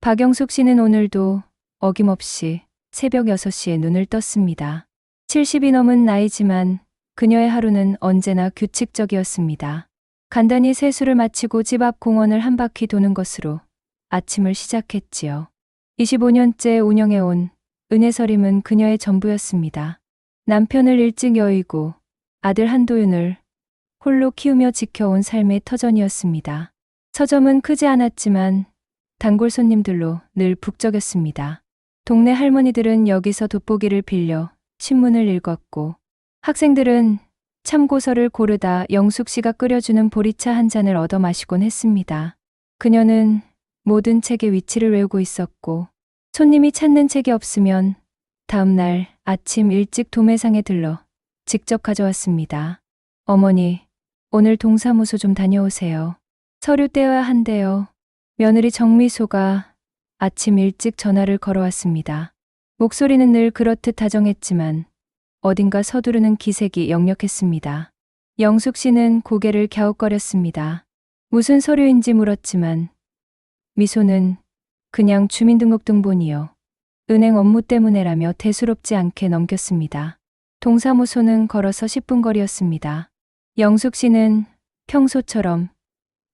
박영숙 씨는 오늘도 어김없이 새벽 6시에 눈을 떴습니다. 70이 넘은 나이지만 그녀의 하루는 언제나 규칙적이었습니다. 간단히 세수를 마치고 집 앞 공원을 한 바퀴 도는 것으로 아침을 시작했지요. 25년째 운영해온 은혜서림은 그녀의 전부였습니다. 남편을 일찍 여의고 아들 한도윤을 홀로 키우며 지켜온 삶의 터전이었습니다. 서점은 크지 않았지만 단골 손님들로 늘 북적였습니다. 동네 할머니들은 여기서 돋보기를 빌려 신문을 읽었고 학생들은 참고서를 고르다 영숙 씨가 끓여주는 보리차 한 잔을 얻어 마시곤 했습니다. 그녀는 모든 책의 위치를 외우고 있었고 손님이 찾는 책이 없으면 다음 날 아침 일찍 도매상에 들러 직접 가져왔습니다. 어머니, 오늘 동사무소 좀 다녀오세요. 서류 떼어야 한대요. 며느리 정미소가 아침 일찍 전화를 걸어왔습니다. 목소리는 늘 그렇듯 다정했지만 어딘가 서두르는 기색이 역력했습니다. 영숙 씨는 고개를 갸웃거렸습니다. 무슨 서류인지 물었지만 미소는 그냥 주민등록등본이요. 은행 업무 때문에라며 대수롭지 않게 넘겼습니다. 동사무소는 걸어서 10분 거리였습니다. 영숙 씨는 평소처럼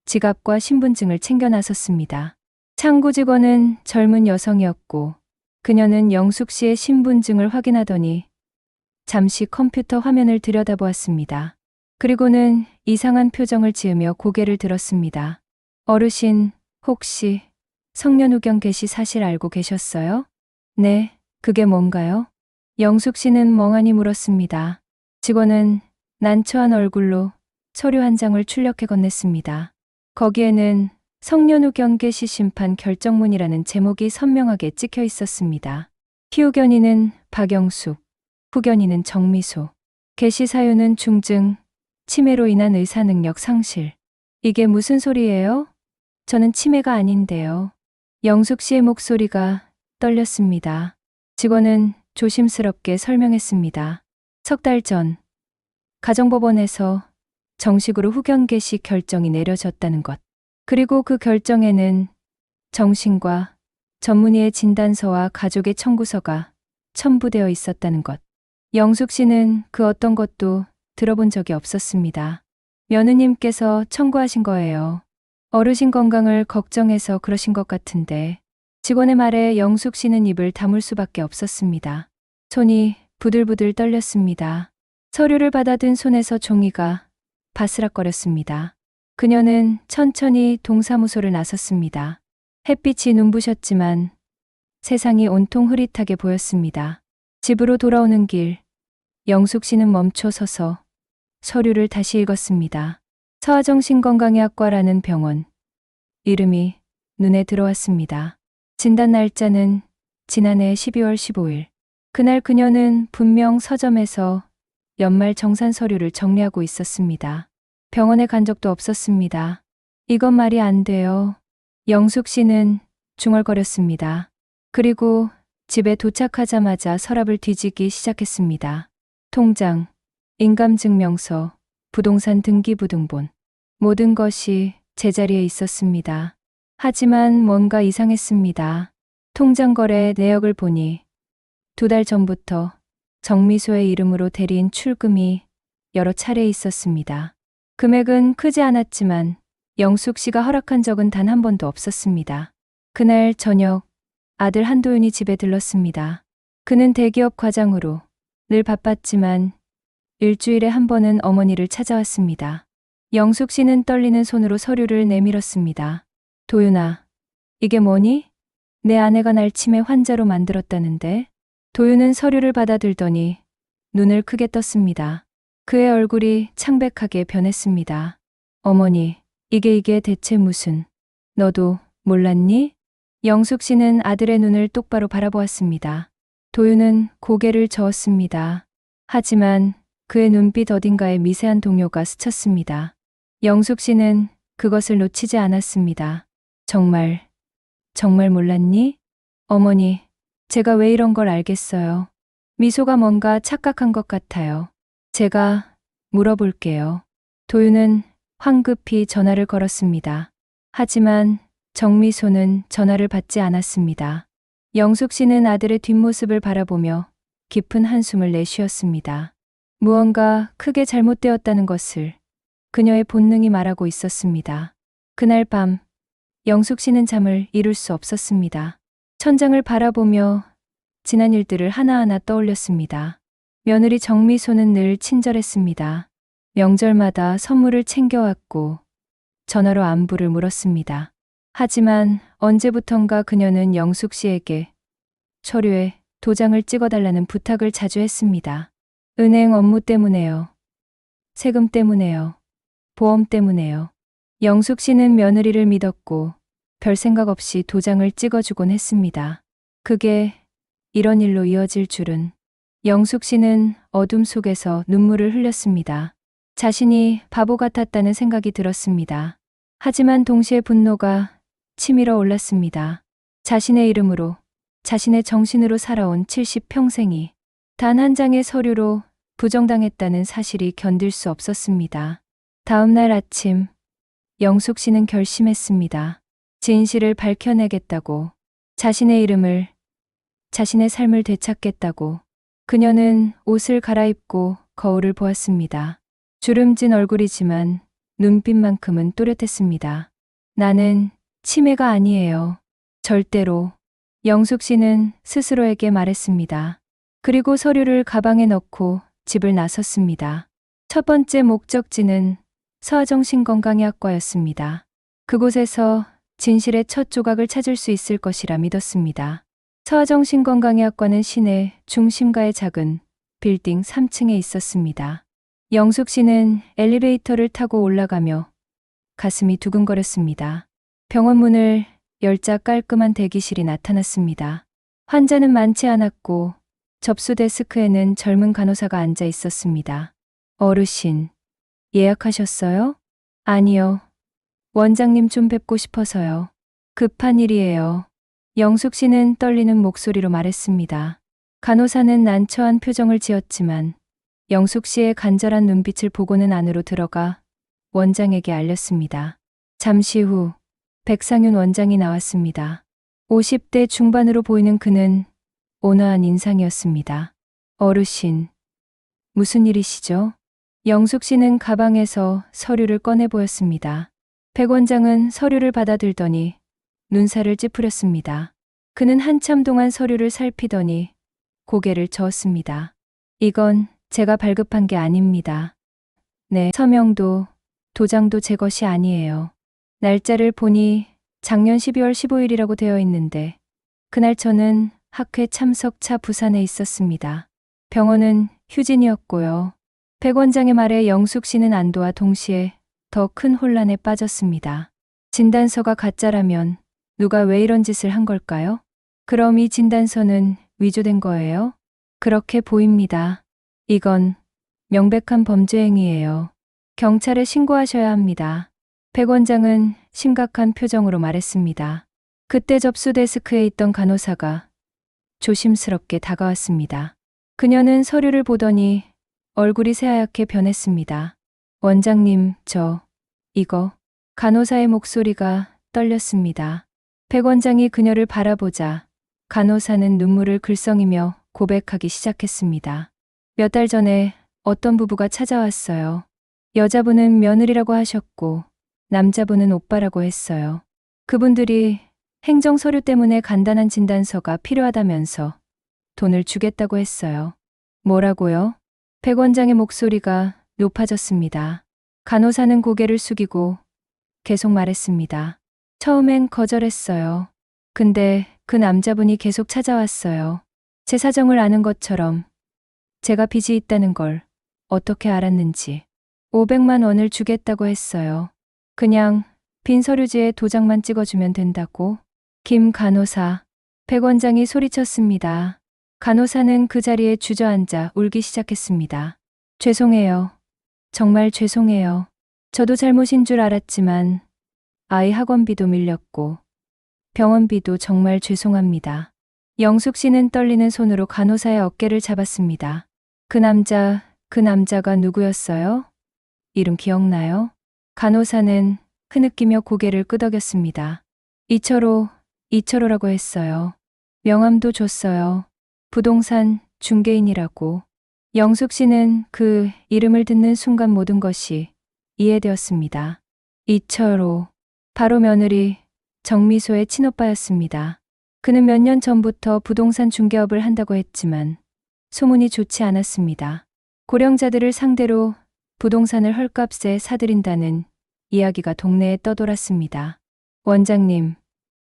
지갑과 신분증을 챙겨 나섰습니다. 창구 직원은 젊은 여성이었고 그녀는 영숙 씨의 신분증을 확인하더니 잠시 컴퓨터 화면을 들여다보았습니다. 그리고는 이상한 표정을 지으며 고개를 들었습니다. 어르신, 혹시 성년후견 개시 사실 알고 계셨어요? 네, 그게 뭔가요? 영숙 씨는 멍하니 물었습니다. 직원은 난처한 얼굴로 서류 한 장을 출력해 건넸습니다. 거기에는 성년후견 개시 심판 결정문이라는 제목이 선명하게 찍혀 있었습니다. 피후견인은 박영숙, 후견인은 정미소. 개시 사유는 중증, 치매로 인한 의사능력 상실. 이게 무슨 소리예요? 저는 치매가 아닌데요. 영숙 씨의 목소리가 떨렸습니다. 직원은 조심스럽게 설명했습니다. 석 달 전, 가정법원에서 정식으로 후견 개시 결정이 내려졌다는 것. 그리고 그 결정에는 정신과 전문의의 진단서와 가족의 청구서가 첨부되어 있었다는 것. 영숙 씨는 그 어떤 것도 들어본 적이 없었습니다. 며느님께서 청구하신 거예요. 어르신 건강을 걱정해서 그러신 것 같은데 직원의 말에 영숙 씨는 입을 다물 수밖에 없었습니다. 손이 부들부들 떨렸습니다. 서류를 받아든 손에서 종이가 바스락거렸습니다. 그녀는 천천히 동사무소를 나섰습니다. 햇빛이 눈부셨지만 세상이 온통 흐릿하게 보였습니다. 집으로 돌아오는 길, 영숙 씨는 멈춰 서서 서류를 다시 읽었습니다. 서아정신건강의학과라는 병원. 이름이 눈에 들어왔습니다. 진단 날짜는 지난해 12월 15일. 그날 그녀는 분명 서점에서 연말 정산 서류를 정리하고 있었습니다. 병원에 간 적도 없었습니다. 이건 말이 안 돼요. 영숙 씨는 중얼거렸습니다. 그리고 집에 도착하자마자 서랍을 뒤지기 시작했습니다. 통장, 인감증명서, 부동산 등기부등본. 모든 것이 제자리에 있었습니다. 하지만 뭔가 이상했습니다. 통장 거래 내역을 보니 2달 전부터 정미소의 이름으로 대리인 출금이 여러 차례 있었습니다. 금액은 크지 않았지만 영숙 씨가 허락한 적은 단 한 번도 없었습니다. 그날 저녁 아들 한도윤이 집에 들렀습니다. 그는 대기업 과장으로 늘 바빴지만 일주일에 한 번은 어머니를 찾아왔습니다. 영숙 씨는 떨리는 손으로 서류를 내밀었습니다. 도윤아, 이게 뭐니? 내 아내가 날 치매 환자로 만들었다는데? 도윤은 서류를 받아들더니 눈을 크게 떴습니다. 그의 얼굴이 창백하게 변했습니다. 어머니, 이게 대체 무슨... 너도 몰랐니? 영숙 씨는 아들의 눈을 똑바로 바라보았습니다. 도윤은 고개를 저었습니다. 하지만 그의 눈빛 어딘가에 미세한 동요가 스쳤습니다. 영숙 씨는 그것을 놓치지 않았습니다. 정말 몰랐니? 어머니, 제가 왜 이런 걸 알겠어요. 미소가 뭔가 착각한 것 같아요. 제가 물어볼게요. 도윤은 황급히 전화를 걸었습니다. 하지만 정미소는 전화를 받지 않았습니다. 영숙 씨는 아들의 뒷모습을 바라보며 깊은 한숨을 내쉬었습니다. 무언가 크게 잘못되었다는 것을 그녀의 본능이 말하고 있었습니다. 그날 밤 영숙 씨는 잠을 이룰 수 없었습니다. 천장을 바라보며 지난 일들을 하나하나 떠올렸습니다. 며느리 정미소는 늘 친절했습니다. 명절마다 선물을 챙겨왔고 전화로 안부를 물었습니다. 하지만 언제부턴가 그녀는 영숙 씨에게 서류에 도장을 찍어달라는 부탁을 자주 했습니다. 은행 업무 때문에요. 세금 때문에요. 보험 때문에요. 영숙 씨는 며느리를 믿었고 별 생각 없이 도장을 찍어주곤 했습니다. 그게 이런 일로 이어질 줄은. 영숙 씨는 어둠 속에서 눈물을 흘렸습니다. 자신이 바보 같았다는 생각이 들었습니다. 하지만 동시에 분노가 치밀어 올랐습니다. 자신의 이름으로, 자신의 정신으로 살아온 70평생이 단 한 장의 서류로 부정당했다는 사실이 견딜 수 없었습니다. 다음 날 아침, 영숙 씨는 결심했습니다. 진실을 밝혀내겠다고, 자신의 이름을, 자신의 삶을 되찾겠다고. 그녀는 옷을 갈아입고 거울을 보았습니다. 주름진 얼굴이지만 눈빛만큼은 또렷했습니다. 나는 치매가 아니에요. 절대로. 영숙 씨는 스스로에게 말했습니다. 그리고 서류를 가방에 넣고 집을 나섰습니다. 첫 번째 목적지는 서아정신건강의학과였습니다. 그곳에서 진실의 첫 조각을 찾을 수 있을 것이라 믿었습니다. 서아정신건강의학과는 시내 중심가의 작은 빌딩 3층에 있었습니다. 영숙 씨는 엘리베이터를 타고 올라가며 가슴이 두근거렸습니다. 병원 문을 열자 깔끔한 대기실이 나타났습니다. 환자는 많지 않았고 접수 데스크에는 젊은 간호사가 앉아 있었습니다. 어르신, 예약하셨어요? 아니요. 원장님 좀 뵙고 싶어서요. 급한 일이에요. 영숙 씨는 떨리는 목소리로 말했습니다. 간호사는 난처한 표정을 지었지만 영숙 씨의 간절한 눈빛을 보고는 안으로 들어가 원장에게 알렸습니다. 잠시 후 백상윤 원장이 나왔습니다. 50대 중반으로 보이는 그는 온화한 인상이었습니다. 어르신, 무슨 일이시죠? 영숙 씨는 가방에서 서류를 꺼내 보였습니다. 백 원장은 서류를 받아들더니 눈살을 찌푸렸습니다. 그는 한참 동안 서류를 살피더니 고개를 저었습니다. 이건 제가 발급한 게 아닙니다. 네, 서명도 도장도 제 것이 아니에요. 날짜를 보니 작년 12월 15일이라고 되어 있는데 그날 저는 학회 참석차 부산에 있었습니다. 병원은 휴진이었고요. 백 원장의 말에 영숙 씨는 안도와 동시에 더 큰 혼란에 빠졌습니다. 진단서가 가짜라면 누가 왜 이런 짓을 한 걸까요? 그럼 이 진단서는 위조된 거예요? 그렇게 보입니다. 이건 명백한 범죄 행위예요. 경찰에 신고하셔야 합니다. 백 원장은 심각한 표정으로 말했습니다. 그때 접수 데스크에 있던 간호사가 조심스럽게 다가왔습니다. 그녀는 서류를 보더니 얼굴이 새하얗게 변했습니다. 원장님, 이거. 간호사의 목소리가 떨렸습니다. 백 원장이 그녀를 바라보자 간호사는 눈물을 글썽이며 고백하기 시작했습니다. 몇 달 전에 어떤 부부가 찾아왔어요. 여자분은 며느리라고 하셨고 남자분은 오빠라고 했어요. 그분들이 행정 서류 때문에 간단한 진단서가 필요하다면서 돈을 주겠다고 했어요. 뭐라고요? 백 원장의 목소리가 높아졌습니다. 간호사는 고개를 숙이고 계속 말했습니다. 처음엔 거절했어요. 근데 그 남자분이 계속 찾아왔어요. 제 사정을 아는 것처럼 제가 빚이 있다는 걸 어떻게 알았는지 500만 원을 주겠다고 했어요. 그냥 빈 서류지에 도장만 찍어주면 된다고. 김 간호사, 백 원장이 소리쳤습니다. 간호사는 그 자리에 주저앉아 울기 시작했습니다. 죄송해요. 정말 죄송해요. 저도 잘못인 줄 알았지만 아이 학원비도 밀렸고 병원비도 정말 죄송합니다. 영숙 씨는 떨리는 손으로 간호사의 어깨를 잡았습니다. 그 남자가 누구였어요? 이름 기억나요? 간호사는 흐느끼며 고개를 끄덕였습니다. 이철호, 이철호라고 했어요. 명함도 줬어요. 부동산 중개인이라고. 영숙 씨는 그 이름을 듣는 순간 모든 것이 이해되었습니다. 이철호, 바로 며느리 정미소의 친오빠였습니다. 그는 몇 년 전부터 부동산 중개업을 한다고 했지만 소문이 좋지 않았습니다. 고령자들을 상대로 부동산을 헐값에 사들인다는 이야기가 동네에 떠돌았습니다. 원장님,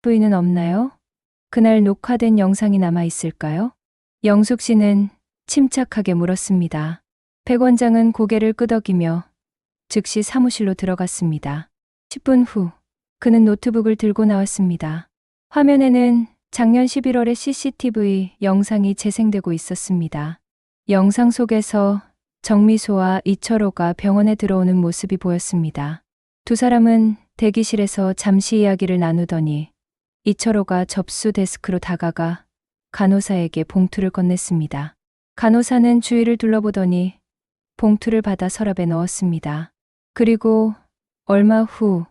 부인은 없나요? 그날 녹화된 영상이 남아 있을까요? 영숙 씨는 침착하게 물었습니다. 백 원장은 고개를 끄덕이며 즉시 사무실로 들어갔습니다. 10분 후, 그는 노트북을 들고 나왔습니다. 화면에는 작년 11월의 CCTV 영상이 재생되고 있었습니다. 영상 속에서 정미소와 이철호가 병원에 들어오는 모습이 보였습니다. 두 사람은 대기실에서 잠시 이야기를 나누더니 이철호가 접수 데스크로 다가가 간호사에게 봉투를 건넸습니다. 간호사는 주위를 둘러보더니 봉투를 받아 서랍에 넣었습니다. 그리고 얼마 후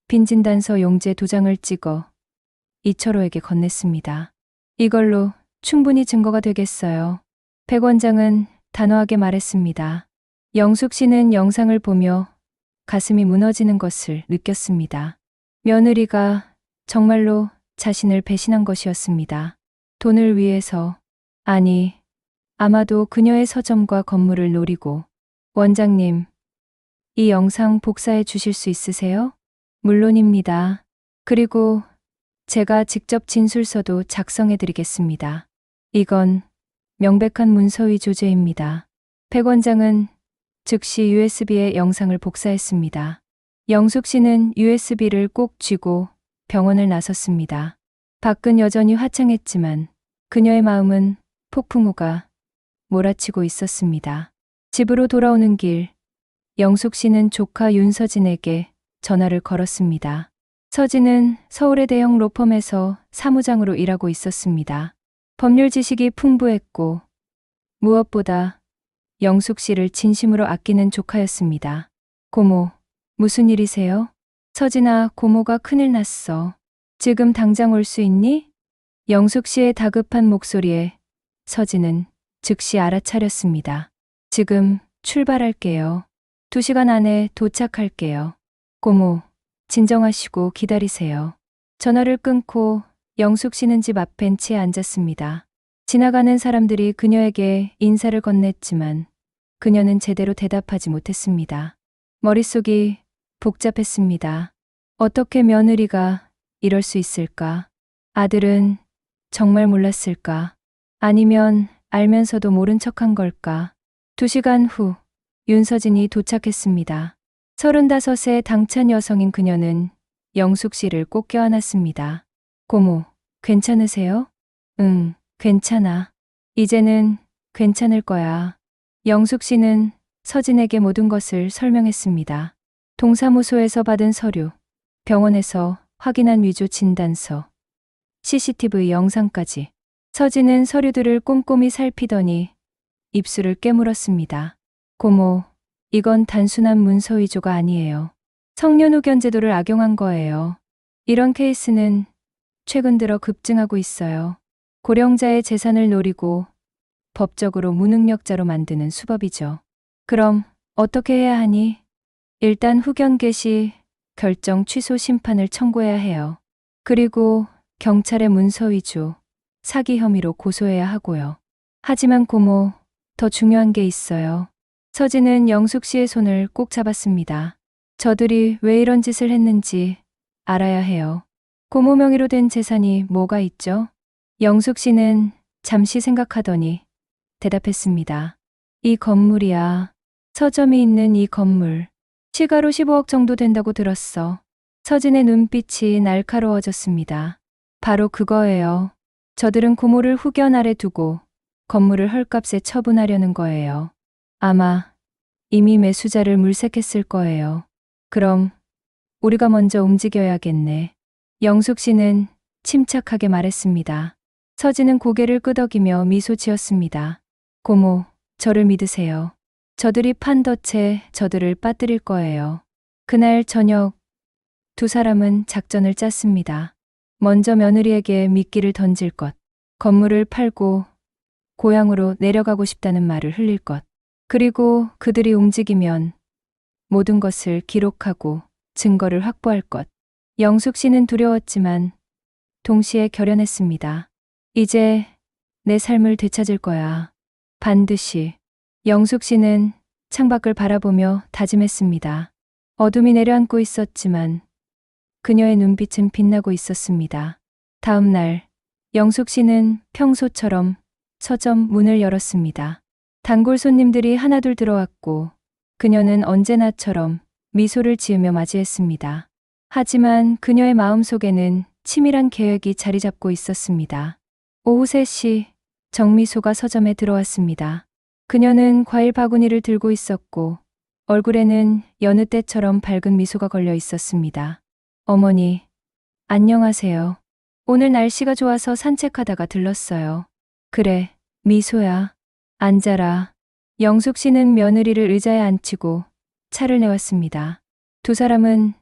빈진단서 용지에 도장을 찍어 이철호에게 건넸습니다. 이걸로 충분히 증거가 되겠어요. 백 원장은 단호하게 말했습니다. 영숙 씨는 영상을 보며 가슴이 무너지는 것을 느꼈습니다. 며느리가 정말로 자신을 배신한 것이었습니다. 돈을 위해서, 아니, 아마도 그녀의 서점과 건물을 노리고. 원장님, 이 영상 복사해 주실 수 있으세요? 물론입니다. 그리고 제가 직접 진술서도 작성해 드리겠습니다. 이건 명백한 문서위 조제입니다. 백 원장은 즉시 USB에 영상을 복사했습니다. 영숙 씨는 USB를 꼭 쥐고 병원을 나섰습니다. 밖은 여전히 화창했지만 그녀의 마음은 폭풍우가 몰아치고 있었습니다. 집으로 돌아오는 길, 영숙 씨는 조카 윤서진에게 전화를 걸었습니다. 서진은 서울의 대형 로펌에서 사무장으로 일하고 있었습니다. 법률 지식이 풍부했고 무엇보다 영숙 씨를 진심으로 아끼는 조카였습니다. 고모, 무슨 일이세요? 서진아, 고모가 큰일 났어. 지금 당장 올 수 있니? 영숙 씨의 다급한 목소리에 서진은 즉시 알아차렸습니다. 지금 출발할게요. 2시간 안에 도착할게요. 고모, 진정하시고 기다리세요. 전화를 끊고 영숙 씨는 집 앞 벤치에 앉았습니다. 지나가는 사람들이 그녀에게 인사를 건넸지만 그녀는 제대로 대답하지 못했습니다. 머릿속이 복잡했습니다. 어떻게 며느리가 이럴 수 있을까? 아들은 정말 몰랐을까? 아니면 알면서도 모른 척한 걸까? 2시간 후 윤서진이 도착했습니다. 35세 당찬 여성인 그녀는 영숙 씨를 꼭 껴안았습니다. 고모, 괜찮으세요? 응, 괜찮아. 이제는 괜찮을 거야. 영숙 씨는 서진에게 모든 것을 설명했습니다. 동사무소에서 받은 서류, 병원에서 확인한 위조 진단서, CCTV 영상까지. 서진은 서류들을 꼼꼼히 살피더니 입술을 깨물었습니다. 고모, 이건 단순한 문서 위조가 아니에요. 성년후견 제도를 악용한 거예요. 이런 케이스는 최근 들어 급증하고 있어요. 고령자의 재산을 노리고 법적으로 무능력자로 만드는 수법이죠. 그럼 어떻게 해야 하니? 일단 후견 개시, 결정 취소 심판을 청구해야 해요. 그리고 경찰에 문서 위조, 사기 혐의로 고소해야 하고요. 하지만 고모, 더 중요한 게 있어요. 서진은 영숙 씨의 손을 꼭 잡았습니다. 저들이 왜 이런 짓을 했는지 알아야 해요. 고모 명의로 된 재산이 뭐가 있죠? 영숙 씨는 잠시 생각하더니 대답했습니다. 이 건물이야. 서점이 있는 이 건물. 시가로 15억 정도 된다고 들었어. 서진의 눈빛이 날카로워졌습니다. 바로 그거예요. 저들은 고모를 후견 아래 두고 건물을 헐값에 처분하려는 거예요. 아마 이미 매수자를 물색했을 거예요. 그럼 우리가 먼저 움직여야겠네. 영숙 씨는 침착하게 말했습니다. 서진은 고개를 끄덕이며 미소 지었습니다. 고모, 저를 믿으세요. 저들이 판덫에 저들을 빠뜨릴 거예요. 그날 저녁 두 사람은 작전을 짰습니다. 먼저 며느리에게 미끼를 던질 것, 건물을 팔고 고향으로 내려가고 싶다는 말을 흘릴 것, 그리고 그들이 움직이면 모든 것을 기록하고 증거를 확보할 것. 영숙 씨는 두려웠지만 동시에 결연했습니다. 이제 내 삶을 되찾을 거야. 반드시. 영숙 씨는 창밖을 바라보며 다짐했습니다. 어둠이 내려앉고 있었지만 그녀의 눈빛은 빛나고 있었습니다. 다음 날, 영숙 씨는 평소처럼 서점 문을 열었습니다. 단골 손님들이 하나둘 들어왔고 그녀는 언제나처럼 미소를 지으며 맞이했습니다. 하지만 그녀의 마음속에는 치밀한 계획이 자리 잡고 있었습니다. 오후 3시, 정미소가 서점에 들어왔습니다. 그녀는 과일 바구니를 들고 있었고 얼굴에는 여느 때처럼 밝은 미소가 걸려 있었습니다. 어머니, 안녕하세요. 오늘 날씨가 좋아서 산책하다가 들렀어요. 그래, 미소야. 앉아라. 영숙 씨는 며느리를 의자에 앉히고 차를 내왔습니다. 두 사람은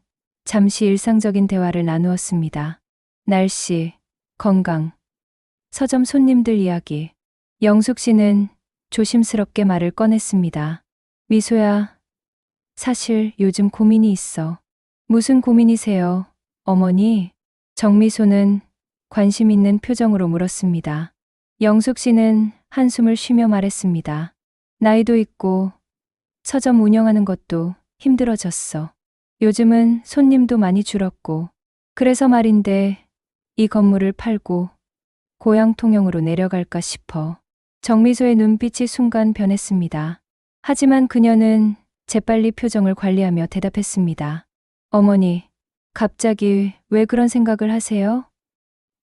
잠시 일상적인 대화를 나누었습니다. 날씨, 건강, 서점 손님들 이야기. 영숙 씨는 조심스럽게 말을 꺼냈습니다. 미소야, 사실 요즘 고민이 있어. 무슨 고민이세요, 어머니? 정미소는 관심 있는 표정으로 물었습니다. 영숙 씨는 한숨을 쉬며 말했습니다. 나이도 있고 서점 운영하는 것도 힘들어졌어. 요즘은 손님도 많이 줄었고 그래서 말인데 이 건물을 팔고 고향 통영으로 내려갈까 싶어. 정미소의 눈빛이 순간 변했습니다. 하지만 그녀는 재빨리 표정을 관리하며 대답했습니다. 어머니, 갑자기 왜 그런 생각을 하세요?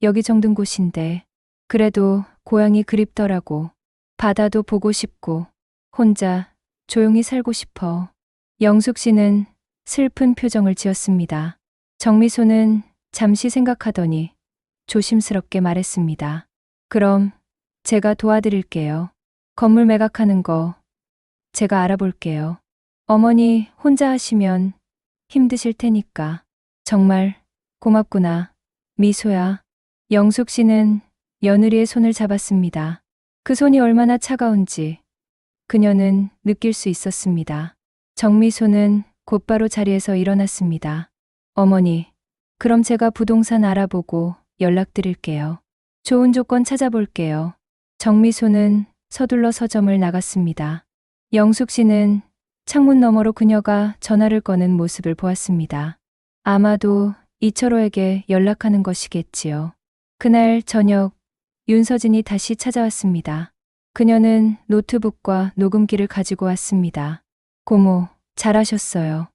여기 정든 곳인데. 그래도 고향이 그립더라고. 바다도 보고 싶고 혼자 조용히 살고 싶어. 영숙 씨는 슬픈 표정을 지었습니다. 정미소는 잠시 생각하더니 조심스럽게 말했습니다. 그럼 제가 도와드릴게요. 건물 매각하는 거 제가 알아볼게요. 어머니 혼자 하시면 힘드실 테니까. 정말 고맙구나, 미소야. 영숙 씨는 며느리의 손을 잡았습니다. 그 손이 얼마나 차가운지 그녀는 느낄 수 있었습니다. 정미소는 곧바로 자리에서 일어났습니다. 어머니, 그럼 제가 부동산 알아보고 연락드릴게요. 좋은 조건 찾아볼게요. 정미소는 서둘러 서점을 나갔습니다. 영숙 씨는 창문 너머로 그녀가 전화를 거는 모습을 보았습니다. 아마도 이철호에게 연락하는 것이겠지요. 그날 저녁, 윤서진이 다시 찾아왔습니다. 그녀는 노트북과 녹음기를 가지고 왔습니다. 고모, 잘하셨어요.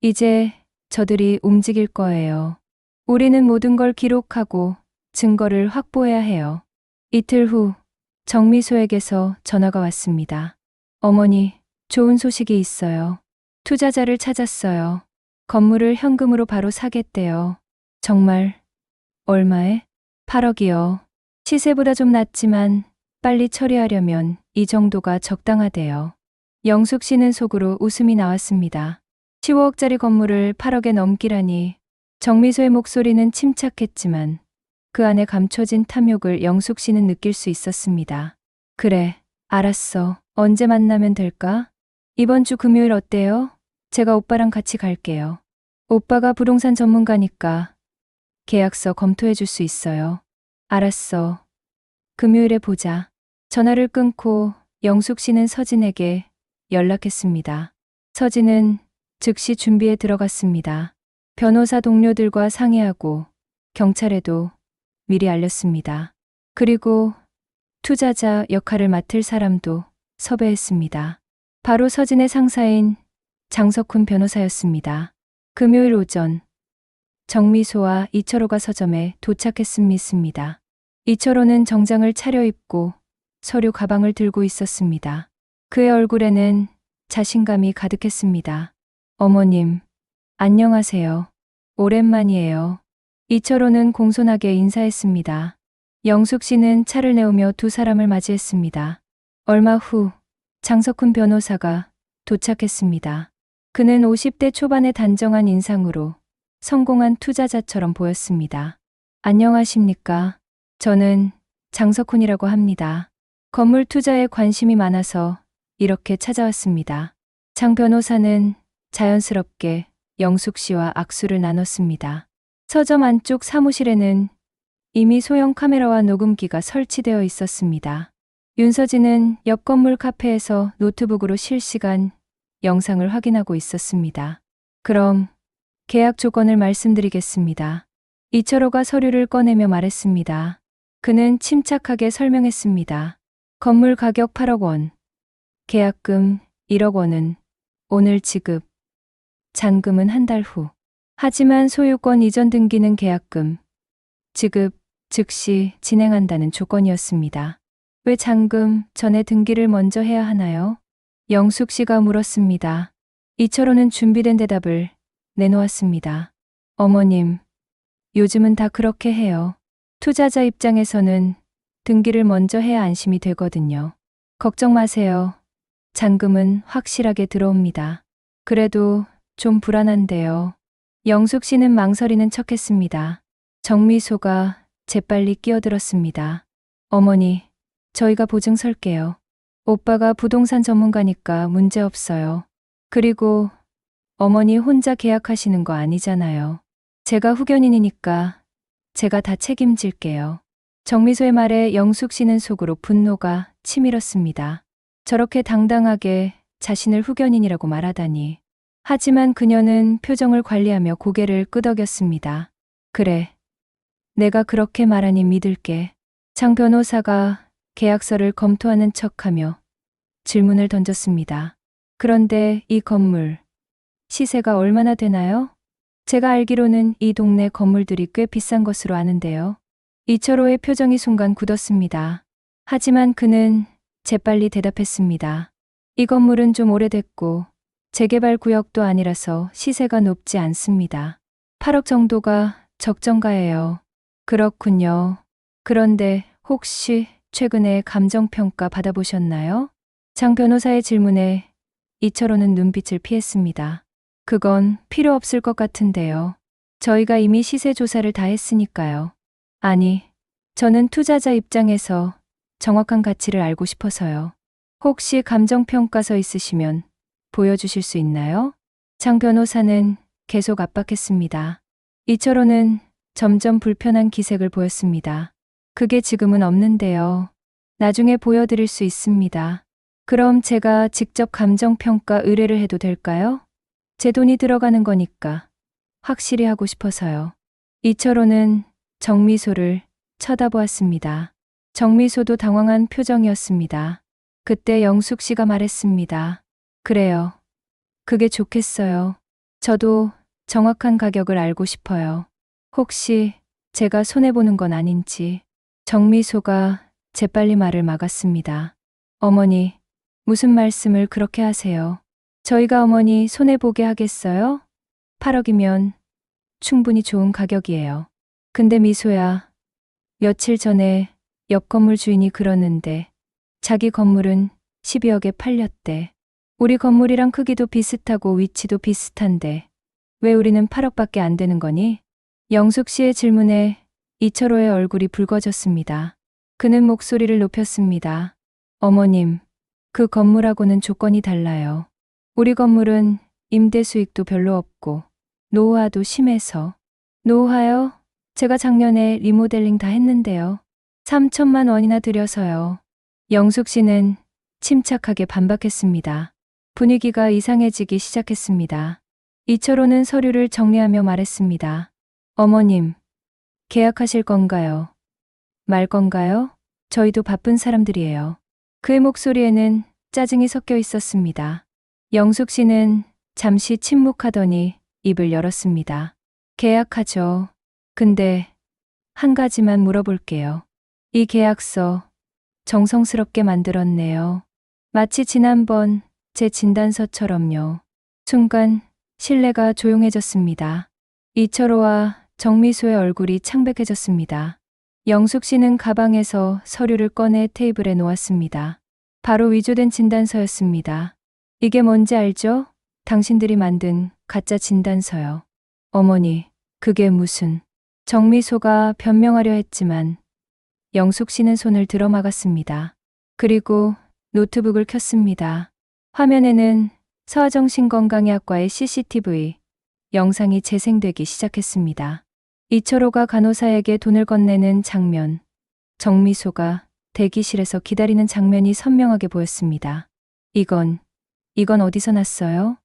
이제 저들이 움직일 거예요. 우리는 모든 걸 기록하고 증거를 확보해야 해요. 이틀 후, 정미소에게서 전화가 왔습니다. 어머니, 좋은 소식이 있어요. 투자자를 찾았어요. 건물을 현금으로 바로 사겠대요. 정말, 얼마에? 8억이요. 시세보다 좀 낮지만 빨리 처리하려면 이 정도가 적당하대요. 영숙 씨는 속으로 웃음이 나왔습니다. 15억짜리 건물을 8억에 넘기라니. 정미소의 목소리는 침착했지만 그 안에 감춰진 탐욕을 영숙 씨는 느낄 수 있었습니다. 그래, 알았어. 언제 만나면 될까? 이번 주 금요일 어때요? 제가 오빠랑 같이 갈게요. 오빠가 부동산 전문가니까 계약서 검토해 줄 수 있어요. 알았어. 금요일에 보자. 전화를 끊고 영숙 씨는 서진에게 연락했습니다. 서진은 즉시 준비에 들어갔습니다. 변호사 동료들과 상의하고 경찰에도 미리 알렸습니다. 그리고 투자자 역할을 맡을 사람도 섭외했습니다. 바로 서진의 상사인 장석훈 변호사였습니다. 금요일 오전, 정미소와 이철호가 서점에 도착했습니다. 이철호는 정장을 차려입고 서류 가방을 들고 있었습니다. 그의 얼굴에는 자신감이 가득했습니다. 어머님, 안녕하세요. 오랜만이에요. 이철호는 공손하게 인사했습니다. 영숙 씨는 차를 내오며 두 사람을 맞이했습니다. 얼마 후 장석훈 변호사가 도착했습니다. 그는 50대 초반의 단정한 인상으로 성공한 투자자처럼 보였습니다. 안녕하십니까. 저는 장석훈이라고 합니다. 건물 투자에 관심이 많아서 이렇게 찾아왔습니다. 장 변호사는 자연스럽게 영숙 씨와 악수를 나눴습니다. 서점 안쪽 사무실에는 이미 소형 카메라와 녹음기가 설치되어 있었습니다. 윤서진은 옆 건물 카페에서 노트북으로 실시간 영상을 확인하고 있었습니다. 그럼 계약 조건을 말씀드리겠습니다. 이철호가 서류를 꺼내며 말했습니다. 그는 침착하게 설명했습니다. 건물 가격 8억 원, 계약금 1억 원은 오늘 지급, 잔금은 한 달 후. 하지만 소유권 이전 등기는 계약금, 지급, 즉시 진행한다는 조건이었습니다. 왜 잔금 전에 등기를 먼저 해야 하나요? 영숙 씨가 물었습니다. 이철호는 준비된 대답을 내놓았습니다. 어머님, 요즘은 다 그렇게 해요. 투자자 입장에서는 등기를 먼저 해야 안심이 되거든요. 걱정 마세요. 잔금은 확실하게 들어옵니다. 그래도 좀 불안한데요. 영숙 씨는 망설이는 척했습니다. 정미소가 재빨리 끼어들었습니다. 어머니, 저희가 보증 설게요. 오빠가 부동산 전문가니까 문제 없어요. 그리고 어머니 혼자 계약하시는 거 아니잖아요. 제가 후견인이니까 제가 다 책임질게요. 정미소의 말에 영숙 씨는 속으로 분노가 치밀었습니다. 저렇게 당당하게 자신을 후견인이라고 말하다니. 하지만 그녀는 표정을 관리하며 고개를 끄덕였습니다. 그래, 내가 그렇게 말하니 믿을게. 장 변호사가 계약서를 검토하는 척하며 질문을 던졌습니다. 그런데 이 건물, 시세가 얼마나 되나요? 제가 알기로는 이 동네 건물들이 꽤 비싼 것으로 아는데요. 이철호의 표정이 순간 굳었습니다. 하지만 그는 재빨리 대답했습니다. 이 건물은 좀 오래됐고 재개발 구역도 아니라서 시세가 높지 않습니다. 8억 정도가 적정가예요. 그렇군요. 그런데 혹시 최근에 감정평가 받아보셨나요? 장 변호사의 질문에 이철호는 눈빛을 피했습니다. 그건 필요 없을 것 같은데요. 저희가 이미 시세 조사를 다 했으니까요. 아니, 저는 투자자 입장에서 정확한 가치를 알고 싶어서요. 혹시 감정평가서 있으시면 보여주실 수 있나요? 장 변호사는 계속 압박했습니다. 이철호는 점점 불편한 기색을 보였습니다. 그게 지금은 없는데요. 나중에 보여드릴 수 있습니다. 그럼 제가 직접 감정평가 의뢰를 해도 될까요? 제 돈이 들어가는 거니까 확실히 하고 싶어서요. 이철호는 정미소를 쳐다보았습니다. 정미소도 당황한 표정이었습니다. 그때 영숙 씨가 말했습니다. 그래요. 그게 좋겠어요. 저도 정확한 가격을 알고 싶어요. 혹시 제가 손해보는 건 아닌지. 정미소가 재빨리 말을 막았습니다. 어머니, 무슨 말씀을 그렇게 하세요? 저희가 어머니 손해보게 하겠어요? 8억이면 충분히 좋은 가격이에요. 근데 미소야, 며칠 전에 옆 건물 주인이 그러는데 자기 건물은 12억에 팔렸대. 우리 건물이랑 크기도 비슷하고 위치도 비슷한데 왜 우리는 8억밖에 안 되는 거니? 영숙 씨의 질문에 이철호의 얼굴이 붉어졌습니다. 그는 목소리를 높였습니다. 어머님, 그 건물하고는 조건이 달라요. 우리 건물은 임대 수익도 별로 없고 노후화도 심해서. 노후화요? 제가 작년에 리모델링 다 했는데요. 3천만 원이나 들여서요. 영숙 씨는 침착하게 반박했습니다. 분위기가 이상해지기 시작했습니다. 이철호는 서류를 정리하며 말했습니다. 어머님, 계약하실 건가요? 말 건가요? 저희도 바쁜 사람들이에요. 그의 목소리에는 짜증이 섞여 있었습니다. 영숙 씨는 잠시 침묵하더니 입을 열었습니다. 계약하죠. 근데 한 가지만 물어볼게요. 이 계약서 정성스럽게 만들었네요. 마치 지난번 제 진단서처럼요. 순간 신뢰가 조용해졌습니다. 이철호와 정미소의 얼굴이 창백해졌습니다. 영숙 씨는 가방에서 서류를 꺼내 테이블에 놓았습니다. 바로 위조된 진단서였습니다. 이게 뭔지 알죠? 당신들이 만든 가짜 진단서요. 어머니, 그게 무슨... 정미소가 변명하려 했지만 영숙 씨는 손을 들어 막았습니다. 그리고 노트북을 켰습니다. 화면에는 서아정신건강의학과의 CCTV 영상이 재생되기 시작했습니다. 이철호가 간호사에게 돈을 건네는 장면, 정미소가 대기실에서 기다리는 장면이 선명하게 보였습니다. 이건 어디서 났어요?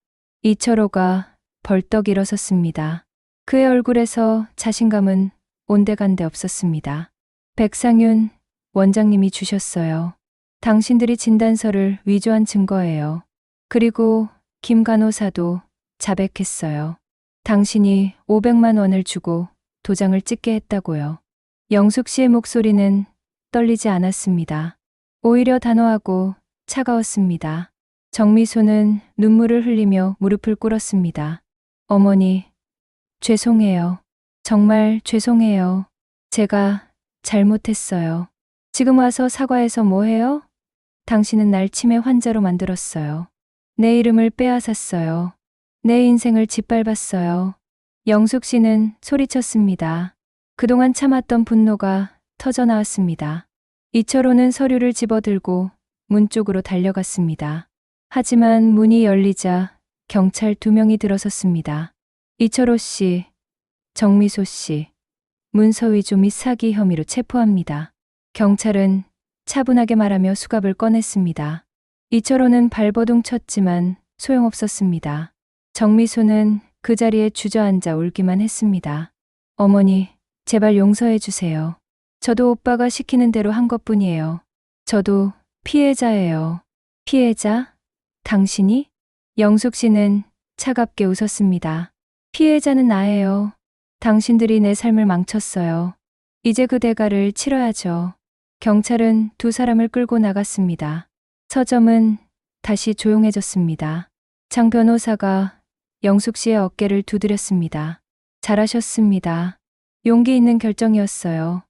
이철호가 벌떡 일어섰습니다. 그의 얼굴에서 자신감은 온데간데 없었습니다. 백상윤 원장님이 주셨어요. 당신들이 진단서를 위조한 증거예요. 그리고 김 간호사도 자백했어요. 당신이 500만 원을 주고 도장을 찍게 했다고요. 영숙 씨의 목소리는 떨리지 않았습니다. 오히려 단호하고 차가웠습니다. 정미소는 눈물을 흘리며 무릎을 꿇었습니다. 어머니, 죄송해요. 정말 죄송해요. 제가 잘못했어요. 지금 와서 사과해서 뭐해요? 당신은 날 치매 환자로 만들었어요. 내 이름을 빼앗았어요. 내 인생을 짓밟았어요. 영숙 씨는 소리쳤습니다. 그동안 참았던 분노가 터져나왔습니다. 이철호는 서류를 집어들고 문 쪽으로 달려갔습니다. 하지만 문이 열리자 경찰 2명이 들어섰습니다. 이철호 씨, 정미소 씨, 문서 위조 및 사기 혐의로 체포합니다. 경찰은 차분하게 말하며 수갑을 꺼냈습니다. 이철호는 발버둥 쳤지만 소용없었습니다. 정미소는 그 자리에 주저앉아 울기만 했습니다. 어머니, 제발 용서해 주세요. 저도 오빠가 시키는 대로 한 것뿐이에요. 저도 피해자예요. 피해자? 당신이? 영숙 씨는 차갑게 웃었습니다. 피해자는 나예요. 당신들이 내 삶을 망쳤어요. 이제 그 대가를 치러야죠. 경찰은 2사람을 끌고 나갔습니다. 서점은 다시 조용해졌습니다. 장 변호사가 영숙 씨의 어깨를 두드렸습니다. 잘하셨습니다. 용기 있는 결정이었어요.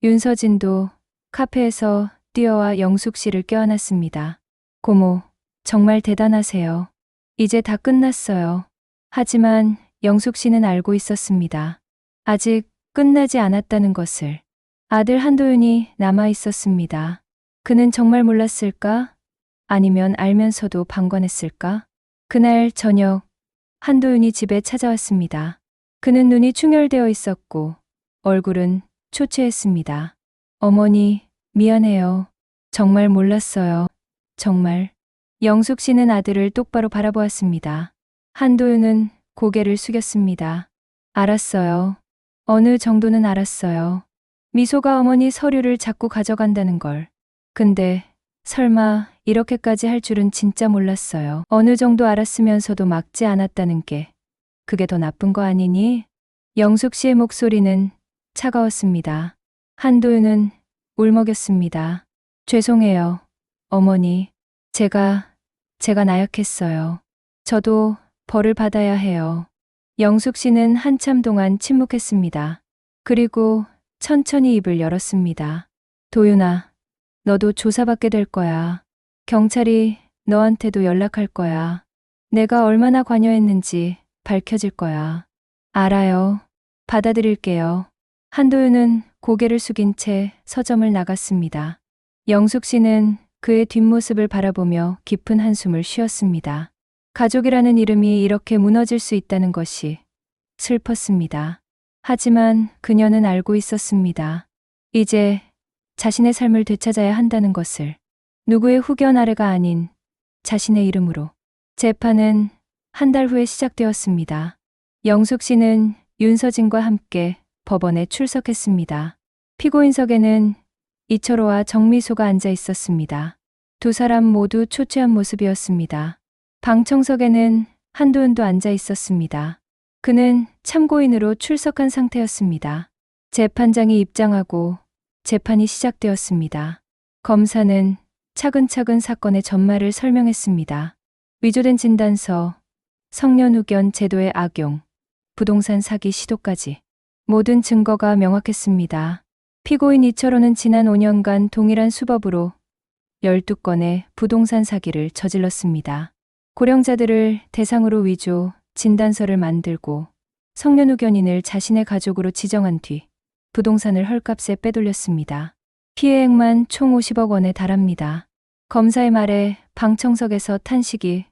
윤서진도 카페에서 뛰어와 영숙 씨를 껴안았습니다. 고모, 정말 대단하세요. 이제 다 끝났어요. 하지만 영숙 씨는 알고 있었습니다. 아직 끝나지 않았다는 것을. 아들 한도윤이 남아 있었습니다. 그는 정말 몰랐을까? 아니면 알면서도 방관했을까? 그날 저녁 한도윤이 집에 찾아왔습니다. 그는 눈이 충혈되어 있었고 얼굴은 초췌했습니다. 어머니, 미안해요. 정말 몰랐어요. 정말. 영숙 씨는 아들을 똑바로 바라보았습니다. 한도윤은 고개를 숙였습니다. 알았어요. 어느 정도는 알았어요. 미소가 어머니 서류를 자꾸 가져간다는 걸. 근데 설마 이렇게까지 할 줄은 진짜 몰랐어요. 어느 정도 알았으면서도 막지 않았다는 게 그게 더 나쁜 거 아니니? 영숙 씨의 목소리는 차가웠습니다. 한도윤은 울먹였습니다. 죄송해요. 어머니, 제가 나약했어요. 저도 벌을 받아야 해요. 영숙 씨는 한참 동안 침묵했습니다. 그리고 천천히 입을 열었습니다. 도윤아, 너도 조사받게 될 거야. 경찰이 너한테도 연락할 거야. 내가 얼마나 관여했는지 밝혀질 거야. 알아요. 받아들일게요. 한도윤은 고개를 숙인 채 서점을 나갔습니다. 영숙 씨는 그의 뒷모습을 바라보며 깊은 한숨을 쉬었습니다. 가족이라는 이름이 이렇게 무너질 수 있다는 것이 슬펐습니다. 하지만 그녀는 알고 있었습니다. 이제 자신의 삶을 되찾아야 한다는 것을. 누구의 후견 아래가 아닌 자신의 이름으로. 재판은 한 달 후에 시작되었습니다. 영숙 씨는 윤서진과 함께 법원에 출석했습니다. 피고인석에는 이철호와 정미소가 앉아 있었습니다. 2사람 모두 초췌한 모습이었습니다. 방청석에는 한도윤도 앉아 있었습니다. 그는 참고인으로 출석한 상태였습니다. 재판장이 입장하고 재판이 시작되었습니다. 검사는 차근차근 사건의 전말을 설명했습니다. 위조된 진단서, 성년 후견 제도의 악용, 부동산 사기 시도까지 모든 증거가 명확했습니다. 피고인 이철호는 지난 5년간 동일한 수법으로 12건의 부동산 사기를 저질렀습니다. 고령자들을 대상으로 위조 진단서를 만들고 성년후견인을 자신의 가족으로 지정한 뒤 부동산을 헐값에 빼돌렸습니다. 피해액만 총 50억 원에 달합니다. 검사의 말에 방청석에서 탄식이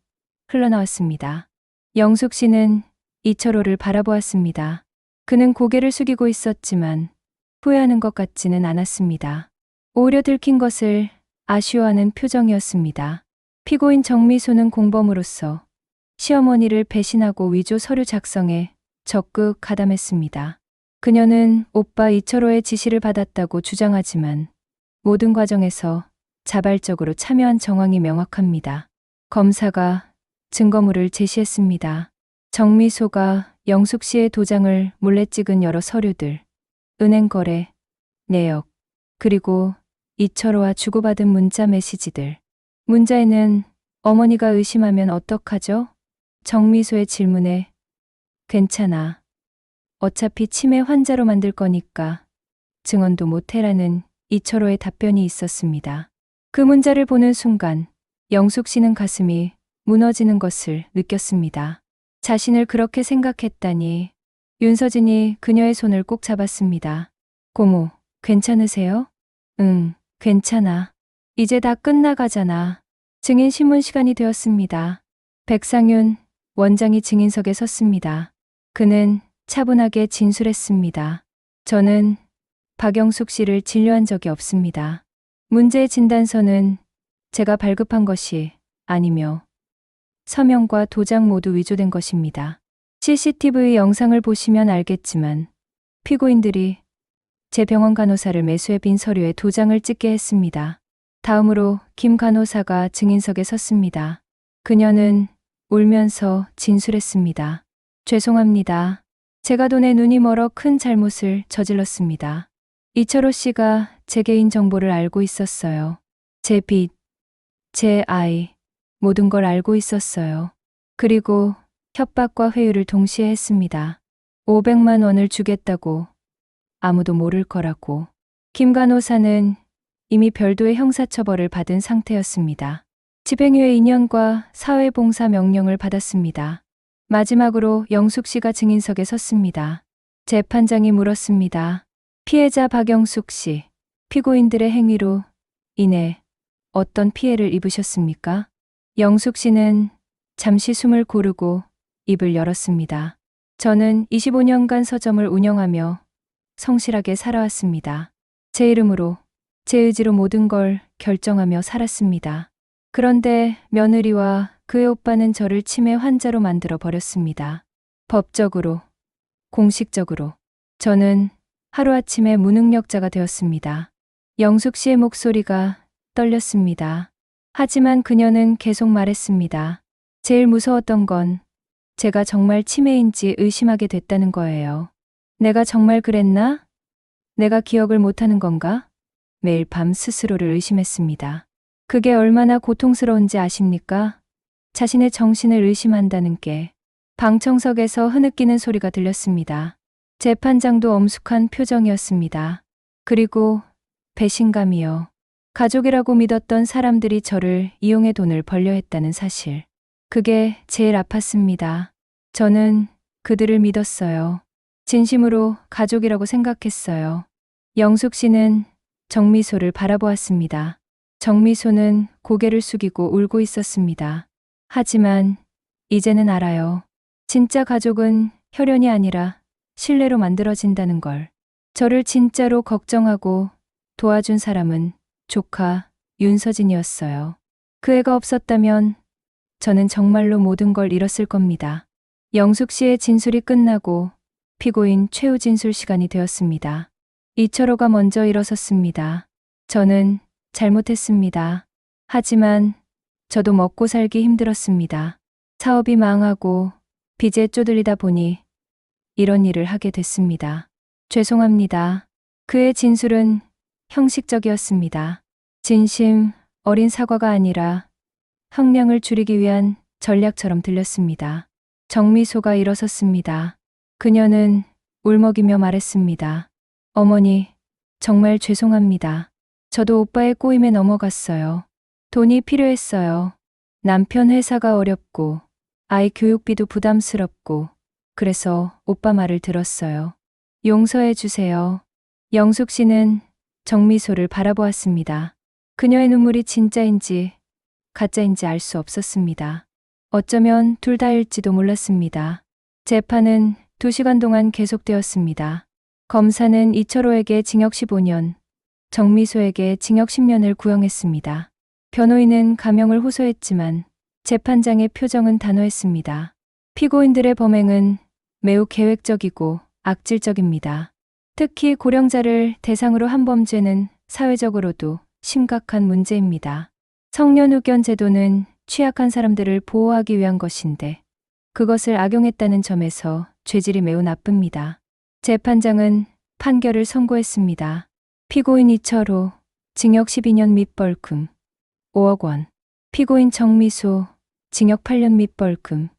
흘러나왔습니다. 영숙 씨는 이철호를 바라보았습니다. 그는 고개를 숙이고 있었지만 후회하는 것 같지는 않았습니다. 오히려 들킨 것을 아쉬워하는 표정이었습니다. 피고인 정미소는 공범으로서 시어머니를 배신하고 위조 서류 작성에 적극 가담했습니다. 그녀는 오빠 이철호의 지시를 받았다고 주장하지만 모든 과정에서 자발적으로 참여한 정황이 명확합니다. 검사가 증거물을 제시했습니다. 정미소가 영숙 씨의 도장을 몰래 찍은 여러 서류들, 은행 거래, 내역, 그리고 이철호와 주고받은 문자 메시지들. 문자에는 어머니가 의심하면 어떡하죠? 정미소의 질문에 괜찮아. 어차피 치매 환자로 만들 거니까 증언도 못해라는 이철호의 답변이 있었습니다. 그 문자를 보는 순간 영숙 씨는 가슴이 무너지는 것을 느꼈습니다. 자신을 그렇게 생각했다니. 윤서진이 그녀의 손을 꼭 잡았습니다. 고모, 괜찮으세요? 응, 괜찮아. 이제 다 끝나가잖아. 증인 신문 시간이 되었습니다. 백상윤 원장이 증인석에 섰습니다. 그는 차분하게 진술했습니다. 저는 박영숙 씨를 진료한 적이 없습니다. 문제의 진단서는 제가 발급한 것이 아니며 서명과 도장 모두 위조된 것입니다. CCTV 영상을 보시면 알겠지만 피고인들이 제 병원 간호사를 매수해 빈 서류에 도장을 찍게 했습니다. 다음으로 김 간호사가 증인석에 섰습니다. 그녀는 울면서 진술했습니다. 죄송합니다. 제가 돈에 눈이 멀어 큰 잘못을 저질렀습니다. 이철호 씨가 제 개인 정보를 알고 있었어요. 제 빚, 제 아이, 모든 걸 알고 있었어요. 그리고 협박과 회유를 동시에 했습니다. 500만 원을 주겠다고, 아무도 모를 거라고. 김 간호사는 이미 별도의 형사처벌을 받은 상태였습니다. 집행유예 2년과 사회봉사 명령을 받았습니다. 마지막으로 영숙 씨가 증인석에 섰습니다. 재판장이 물었습니다. 피해자 박영숙 씨, 피고인들의 행위로 인해 어떤 피해를 입으셨습니까? 영숙 씨는 잠시 숨을 고르고 입을 열었습니다. 저는 25년간 서점을 운영하며 성실하게 살아왔습니다. 제 이름으로, 제 의지로 모든 걸 결정하며 살았습니다. 그런데 며느리와 그의 오빠는 저를 치매 환자로 만들어 버렸습니다. 법적으로, 공식적으로. 저는 하루아침에 무능력자가 되었습니다. 영숙 씨의 목소리가 떨렸습니다. 하지만 그녀는 계속 말했습니다. 제일 무서웠던 건 제가 정말 치매인지 의심하게 됐다는 거예요. 내가 정말 그랬나? 내가 기억을 못하는 건가? 매일 밤 스스로를 의심했습니다. 그게 얼마나 고통스러운지 아십니까? 자신의 정신을 의심한다는 게. 방청석에서 흐느끼는 소리가 들렸습니다. 재판장도 엄숙한 표정이었습니다. 그리고 배신감이요. 가족이라고 믿었던 사람들이 저를 이용해 돈을 벌려 했다는 사실. 그게 제일 아팠습니다. 저는 그들을 믿었어요. 진심으로 가족이라고 생각했어요. 영숙 씨는 정미소를 바라보았습니다. 정미소는 고개를 숙이고 울고 있었습니다. 하지만 이제는 알아요. 진짜 가족은 혈연이 아니라 신뢰로 만들어진다는 걸. 저를 진짜로 걱정하고 도와준 사람은 조카 윤서진이었어요. 그 애가 없었다면 저는 정말로 모든 걸 잃었을 겁니다. 영숙 씨의 진술이 끝나고 피고인 최후 진술 시간이 되었습니다. 이철호가 먼저 일어섰습니다. 저는 잘못했습니다. 하지만 저도 먹고 살기 힘들었습니다. 사업이 망하고 빚에 쪼들리다 보니 이런 일을 하게 됐습니다. 죄송합니다. 그의 진술은 형식적이었습니다. 진심 어린 사과가 아니라 형량을 줄이기 위한 전략처럼 들렸습니다. 정미소가 일어섰습니다. 그녀는 울먹이며 말했습니다. 어머니, 정말 죄송합니다. 저도 오빠의 꼬임에 넘어갔어요. 돈이 필요했어요. 남편 회사가 어렵고 아이 교육비도 부담스럽고 그래서 오빠 말을 들었어요. 용서해 주세요. 영숙 씨는 정미소를 바라보았습니다. 그녀의 눈물이 진짜인지 가짜인지 알 수 없었습니다. 어쩌면 둘 다일지도 몰랐습니다. 재판은 2시간 동안 계속되었습니다. 검사는 이철호에게 징역 15년, 정미소에게 징역 10년을 구형했습니다. 변호인은 감형을 호소했지만 재판장의 표정은 단호했습니다. 피고인들의 범행은 매우 계획적이고 악질적입니다. 특히 고령자를 대상으로 한 범죄는 사회적으로도 심각한 문제입니다. 성년후견 제도는 취약한 사람들을 보호하기 위한 것인데 그것을 악용했다는 점에서 죄질이 매우 나쁩니다. 재판장은 판결을 선고했습니다. 피고인 이철호 징역 12년 및 벌금 5억 원, 피고인 정미소 징역 8년 및 벌금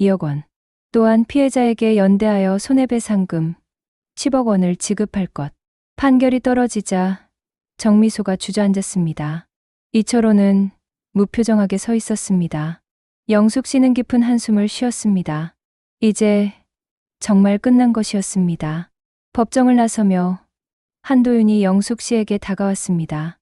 2억 원, 또한 피해자에게 연대하여 손해배상금 10억 원을 지급할 것. 판결이 떨어지자 정미소가 주저앉았습니다. 이철호는 무표정하게 서 있었습니다. 영숙 씨는 깊은 한숨을 쉬었습니다. 이제 정말 끝난 것이었습니다. 법정을 나서며 한도윤이 영숙 씨에게 다가왔습니다.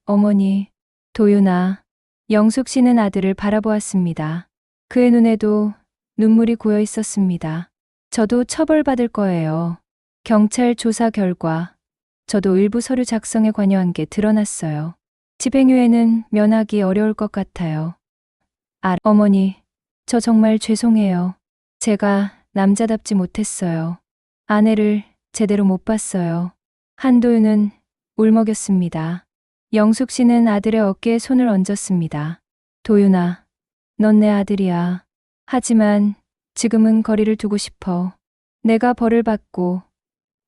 어머니, 도윤아. 영숙 씨는 아들을 바라보았습니다. 그의 눈에도 눈물이 고여 있었습니다. 저도 처벌받을 거예요. 경찰 조사 결과 저도 일부 서류 작성에 관여한 게 드러났어요. 집행유예는 면하기 어려울 것 같아요. 어머니, 저 정말 죄송해요. 제가 남자답지 못했어요. 아내를 제대로 못 봤어요. 한도윤은 울먹였습니다. 영숙 씨는 아들의 어깨에 손을 얹었습니다. 도윤아, 넌 내 아들이야. 하지만 지금은 거리를 두고 싶어. 내가 벌을 받고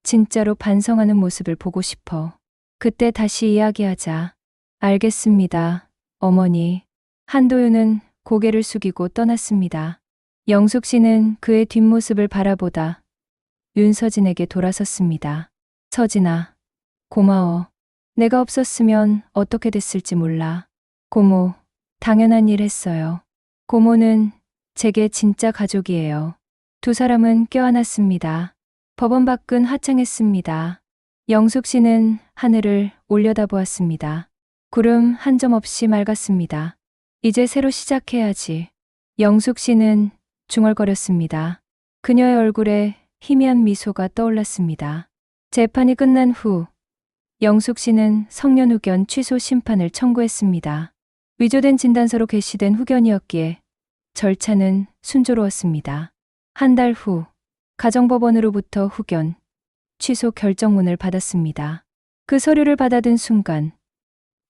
진짜로 반성하는 모습을 보고 싶어. 그때 다시 이야기하자. 알겠습니다, 어머니. 한도윤은 고개를 숙이고 떠났습니다. 영숙 씨는 그의 뒷모습을 바라보다 윤서진에게 돌아섰습니다. 서진아, 고마워. 내가 없었으면 어떻게 됐을지 몰라. 고모, 당연한 일 했어요. 고모는 제게 진짜 가족이에요. 두 사람은 껴안았습니다. 법원 밖은 화창했습니다. 영숙 씨는 하늘을 올려다보았습니다. 구름 한 점 없이 맑았습니다. 이제 새로 시작해야지. 영숙 씨는 중얼거렸습니다. 그녀의 얼굴에 희미한 미소가 떠올랐습니다. 재판이 끝난 후 영숙 씨는 성년후견 취소 심판을 청구했습니다. 위조된 진단서로 게시된 후견이었기에 절차는 순조로웠습니다. 한 달 후 가정법원으로부터 후견 취소 결정문을 받았습니다. 그 서류를 받아든 순간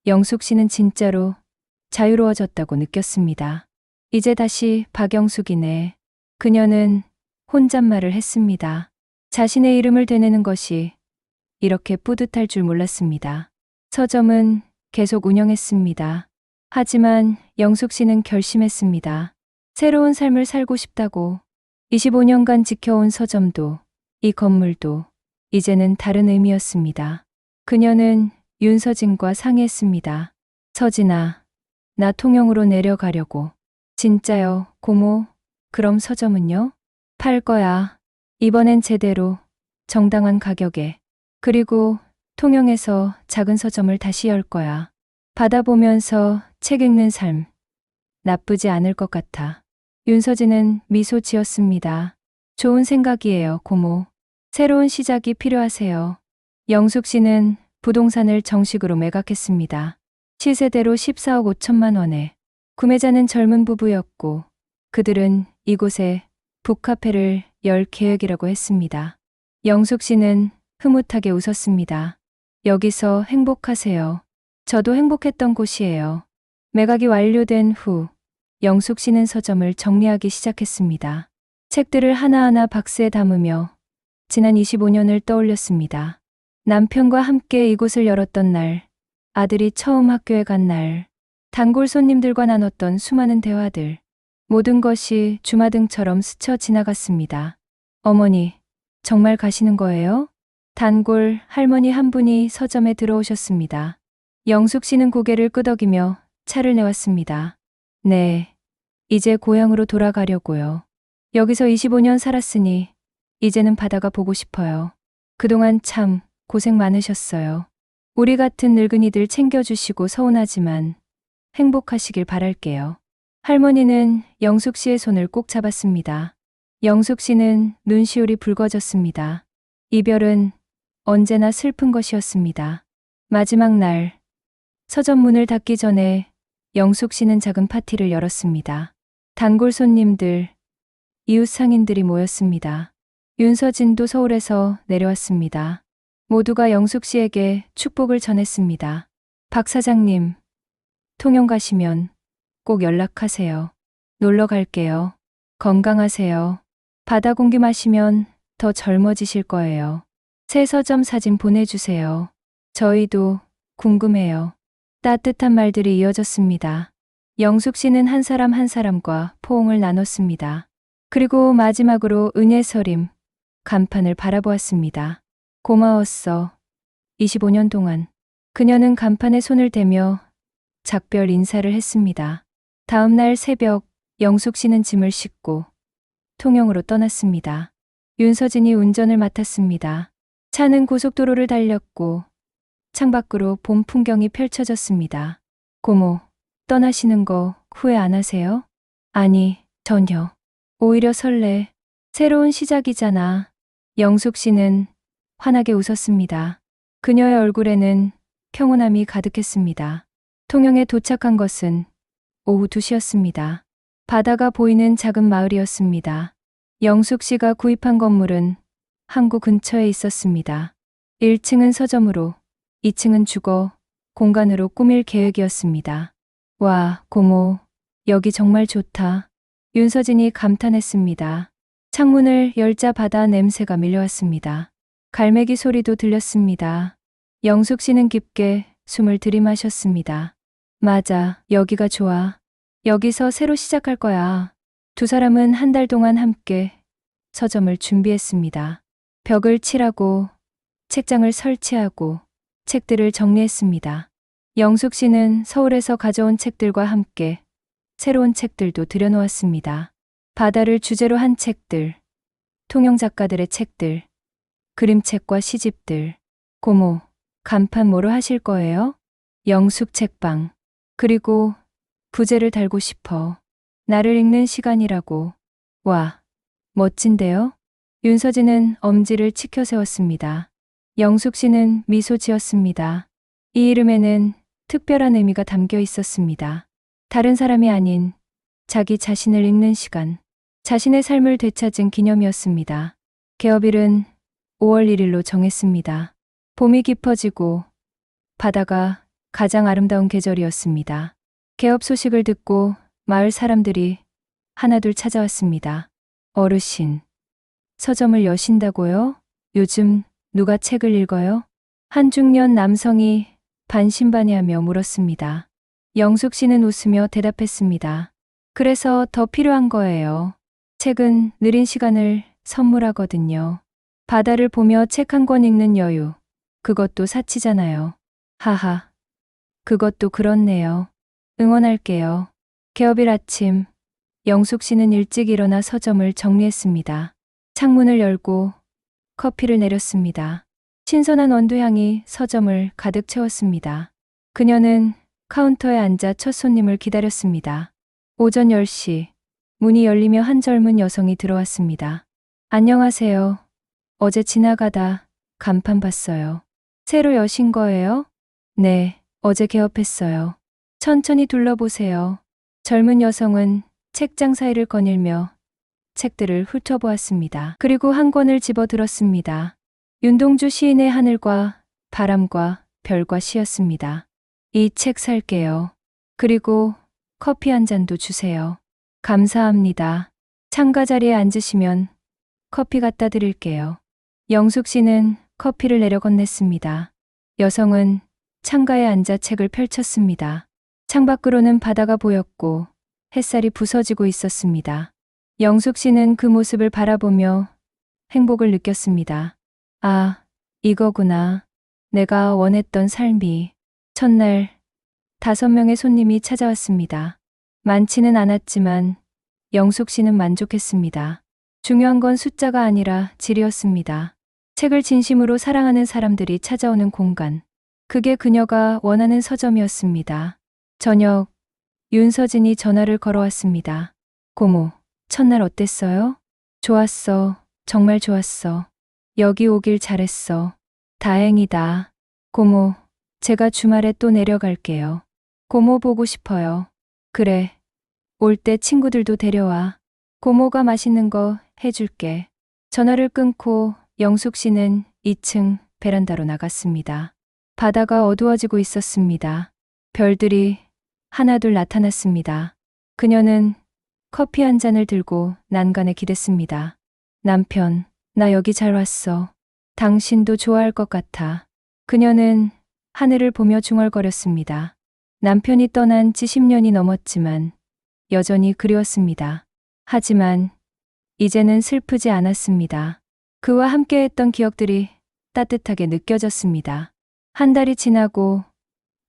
영숙 씨는 진짜로 자유로워졌다고 느꼈습니다. 이제 다시 박영숙이네. 그녀는 혼잣말을 했습니다. 자신의 이름을 되뇌는 것이 이렇게 뿌듯할 줄 몰랐습니다. 서점은 계속 운영했습니다. 하지만 영숙 씨는 결심했습니다. 새로운 삶을 살고 싶다고. 25년간 지켜온 서점도 이 건물도 이제는 다른 의미였습니다. 그녀는 윤서진과 상의했습니다. 서진아, 나 통영으로 내려가려고. 진짜요, 고모? 그럼 서점은요? 팔 거야. 이번엔 제대로 정당한 가격에. 그리고 통영에서 작은 서점을 다시 열 거야. 바다 보면서 책 읽는 삶. 나쁘지 않을 것 같아. 윤서진은 미소 지었습니다. 좋은 생각이에요, 고모. 새로운 시작이 필요하세요. 영숙 씨는 부동산을 정식으로 매각했습니다. 시세대로 14억 5천만 원에. 구매자는 젊은 부부였고 그들은 이곳에 북카페를 열 계획이라고 했습니다. 영숙 씨는 흐뭇하게 웃었습니다. 여기서 행복하세요. 저도 행복했던 곳이에요. 매각이 완료된 후 영숙 씨는 서점을 정리하기 시작했습니다. 책들을 하나하나 박스에 담으며 지난 25년을 떠올렸습니다. 남편과 함께 이곳을 열었던 날, 아들이 처음 학교에 간 날, 단골 손님들과 나눴던 수많은 대화들, 모든 것이 주마등처럼 스쳐 지나갔습니다. 어머니, 정말 가시는 거예요? 단골 할머니 한 분이 서점에 들어오셨습니다. 영숙 씨는 고개를 끄덕이며 차를 내왔습니다. 네, 이제 고향으로 돌아가려고요. 여기서 25년 살았으니 이제는 바다가 보고 싶어요. 그동안 참 고생 많으셨어요. 우리 같은 늙은이들 챙겨주시고 서운하지만 행복하시길 바랄게요. 할머니는 영숙 씨의 손을 꼭 잡았습니다. 영숙 씨는 눈시울이 붉어졌습니다. 이별은 언제나 슬픈 것이었습니다. 마지막 날, 서점 문을 닫기 전에 영숙 씨는 작은 파티를 열었습니다. 단골 손님들, 이웃 상인들이 모였습니다. 윤서진도 서울에서 내려왔습니다. 모두가 영숙 씨에게 축복을 전했습니다. 박 사장님, 통영 가시면 꼭 연락하세요. 놀러 갈게요. 건강하세요. 바다 공기 마시면 더 젊어지실 거예요. 새 서점 사진 보내주세요. 저희도 궁금해요. 따뜻한 말들이 이어졌습니다. 영숙 씨는 한 사람 한 사람과 포옹을 나눴습니다. 그리고 마지막으로 은예서림 간판을 바라보았습니다. 고마웠어. 25년 동안. 그녀는 간판에 손을 대며 작별 인사를 했습니다. 다음 날 새벽 영숙 씨는 짐을 싣고 통영으로 떠났습니다. 윤서진이 운전을 맡았습니다. 차는 고속도로를 달렸고 창밖으로 봄 풍경이 펼쳐졌습니다. 고모, 떠나시는 거 후회 안 하세요? 아니, 전혀. 오히려 설레. 새로운 시작이잖아. 영숙 씨는 환하게 웃었습니다. 그녀의 얼굴에는 평온함이 가득했습니다. 통영에 도착한 것은 오후 2시였습니다. 바다가 보이는 작은 마을이었습니다. 영숙 씨가 구입한 건물은 항구 근처에 있었습니다. 1층은 서점으로, 2층은 주거 공간으로 꾸밀 계획이었습니다. 와, 고모, 여기 정말 좋다. 윤서진이 감탄했습니다. 창문을 열자 바다 냄새가 밀려왔습니다. 갈매기 소리도 들렸습니다. 영숙 씨는 깊게 숨을 들이마셨습니다. 맞아, 여기가 좋아. 여기서 새로 시작할 거야. 두 사람은 한 달 동안 함께 서점을 준비했습니다. 벽을 칠하고 책장을 설치하고 책들을 정리했습니다. 영숙 씨는 서울에서 가져온 책들과 함께 새로운 책들도 들여놓았습니다. 바다를 주제로 한 책들, 통영 작가들의 책들, 그림책과 시집들. 고모, 간판 뭐로 하실 거예요? 영숙 책방. 그리고 부제를 달고 싶어. 나를 읽는 시간이라고. 와, 멋진데요? 윤서진은 엄지를 치켜 세웠습니다. 영숙 씨는 미소 지었습니다. 이 이름에는 특별한 의미가 담겨 있었습니다. 다른 사람이 아닌 자기 자신을 읽는 시간, 자신의 삶을 되찾은 기념이었습니다. 개업일은 5월 1일로 정했습니다. 봄이 깊어지고 바다가 가장 아름다운 계절이었습니다. 개업 소식을 듣고 마을 사람들이 하나둘 찾아왔습니다. 어르신, 서점을 여신다고요? 요즘 누가 책을 읽어요? 한 중년 남성이 반신반의하며 물었습니다. 영숙 씨는 웃으며 대답했습니다. 그래서 더 필요한 거예요. 책은 느린 시간을 선물하거든요. 바다를 보며 책 한 권 읽는 여유, 그것도 사치잖아요. 하하, 그것도 그렇네요. 응원할게요. 개업일 아침, 영숙 씨는 일찍 일어나 서점을 정리했습니다. 창문을 열고 커피를 내렸습니다. 신선한 원두향이 서점을 가득 채웠습니다. 그녀는 카운터에 앉아 첫 손님을 기다렸습니다. 오전 10시, 문이 열리며 한 젊은 여성이 들어왔습니다. 안녕하세요. 어제 지나가다 간판 봤어요. 새로 여신 거예요? 네, 어제 개업했어요. 천천히 둘러보세요. 젊은 여성은 책장 사이를 거닐며 책들을 훑어보았습니다. 그리고 한 권을 집어들었습니다. 윤동주 시인의 하늘과 바람과 별과 시였습니다. 이 책 살게요. 그리고 커피 한 잔도 주세요. 감사합니다. 창가 자리에 앉으시면 커피 갖다 드릴게요. 영숙 씨는 커피를 내려 건넸습니다. 여성은 창가에 앉아 책을 펼쳤습니다. 창밖으로는 바다가 보였고 햇살이 부서지고 있었습니다. 영숙 씨는 그 모습을 바라보며 행복을 느꼈습니다. 아, 이거구나. 내가 원했던 삶이. 첫날 5명의 손님이 찾아왔습니다. 많지는 않았지만 영숙 씨는 만족했습니다. 중요한 건 숫자가 아니라 질이었습니다. 책을 진심으로 사랑하는 사람들이 찾아오는 공간. 그게 그녀가 원하는 서점이었습니다. 저녁, 윤서진이 전화를 걸어왔습니다. 고모, 첫날 어땠어요? 좋았어. 정말 좋았어. 여기 오길 잘했어. 다행이다. 고모, 제가 주말에 또 내려갈게요. 고모 보고 싶어요. 그래. 올 때 친구들도 데려와. 고모가 맛있는 거 해줄게. 전화를 끊고 영숙 씨는 2층 베란다로 나갔습니다. 바다가 어두워지고 있었습니다. 별들이 하나둘 나타났습니다. 그녀는 커피 한 잔을 들고 난간에 기댔습니다. 남편, 나 여기 잘 왔어. 당신도 좋아할 것 같아. 그녀는 하늘을 보며 중얼거렸습니다. 남편이 떠난 지 10년이 넘었지만 여전히 그리웠습니다. 하지만 이제는 슬프지 않았습니다. 그와 함께했던 기억들이 따뜻하게 느껴졌습니다. 한 달이 지나고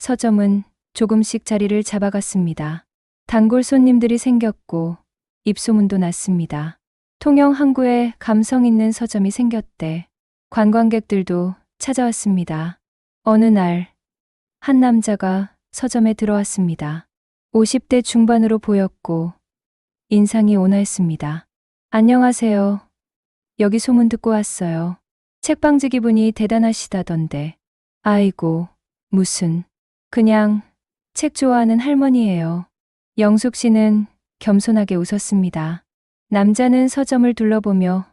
서점은 조금씩 자리를 잡아갔습니다. 단골 손님들이 생겼고 입소문도 났습니다. 통영 항구에 감성 있는 서점이 생겼대. 관광객들도 찾아왔습니다. 어느 날, 한 남자가 서점에 들어왔습니다. 50대 중반으로 보였고 인상이 온화했습니다. 안녕하세요. 여기 소문 듣고 왔어요. 책방지 기분이 대단하시다던데. 아이고, 무슨. 그냥 책 좋아하는 할머니예요. 영숙 씨는 겸손하게 웃었습니다. 남자는 서점을 둘러보며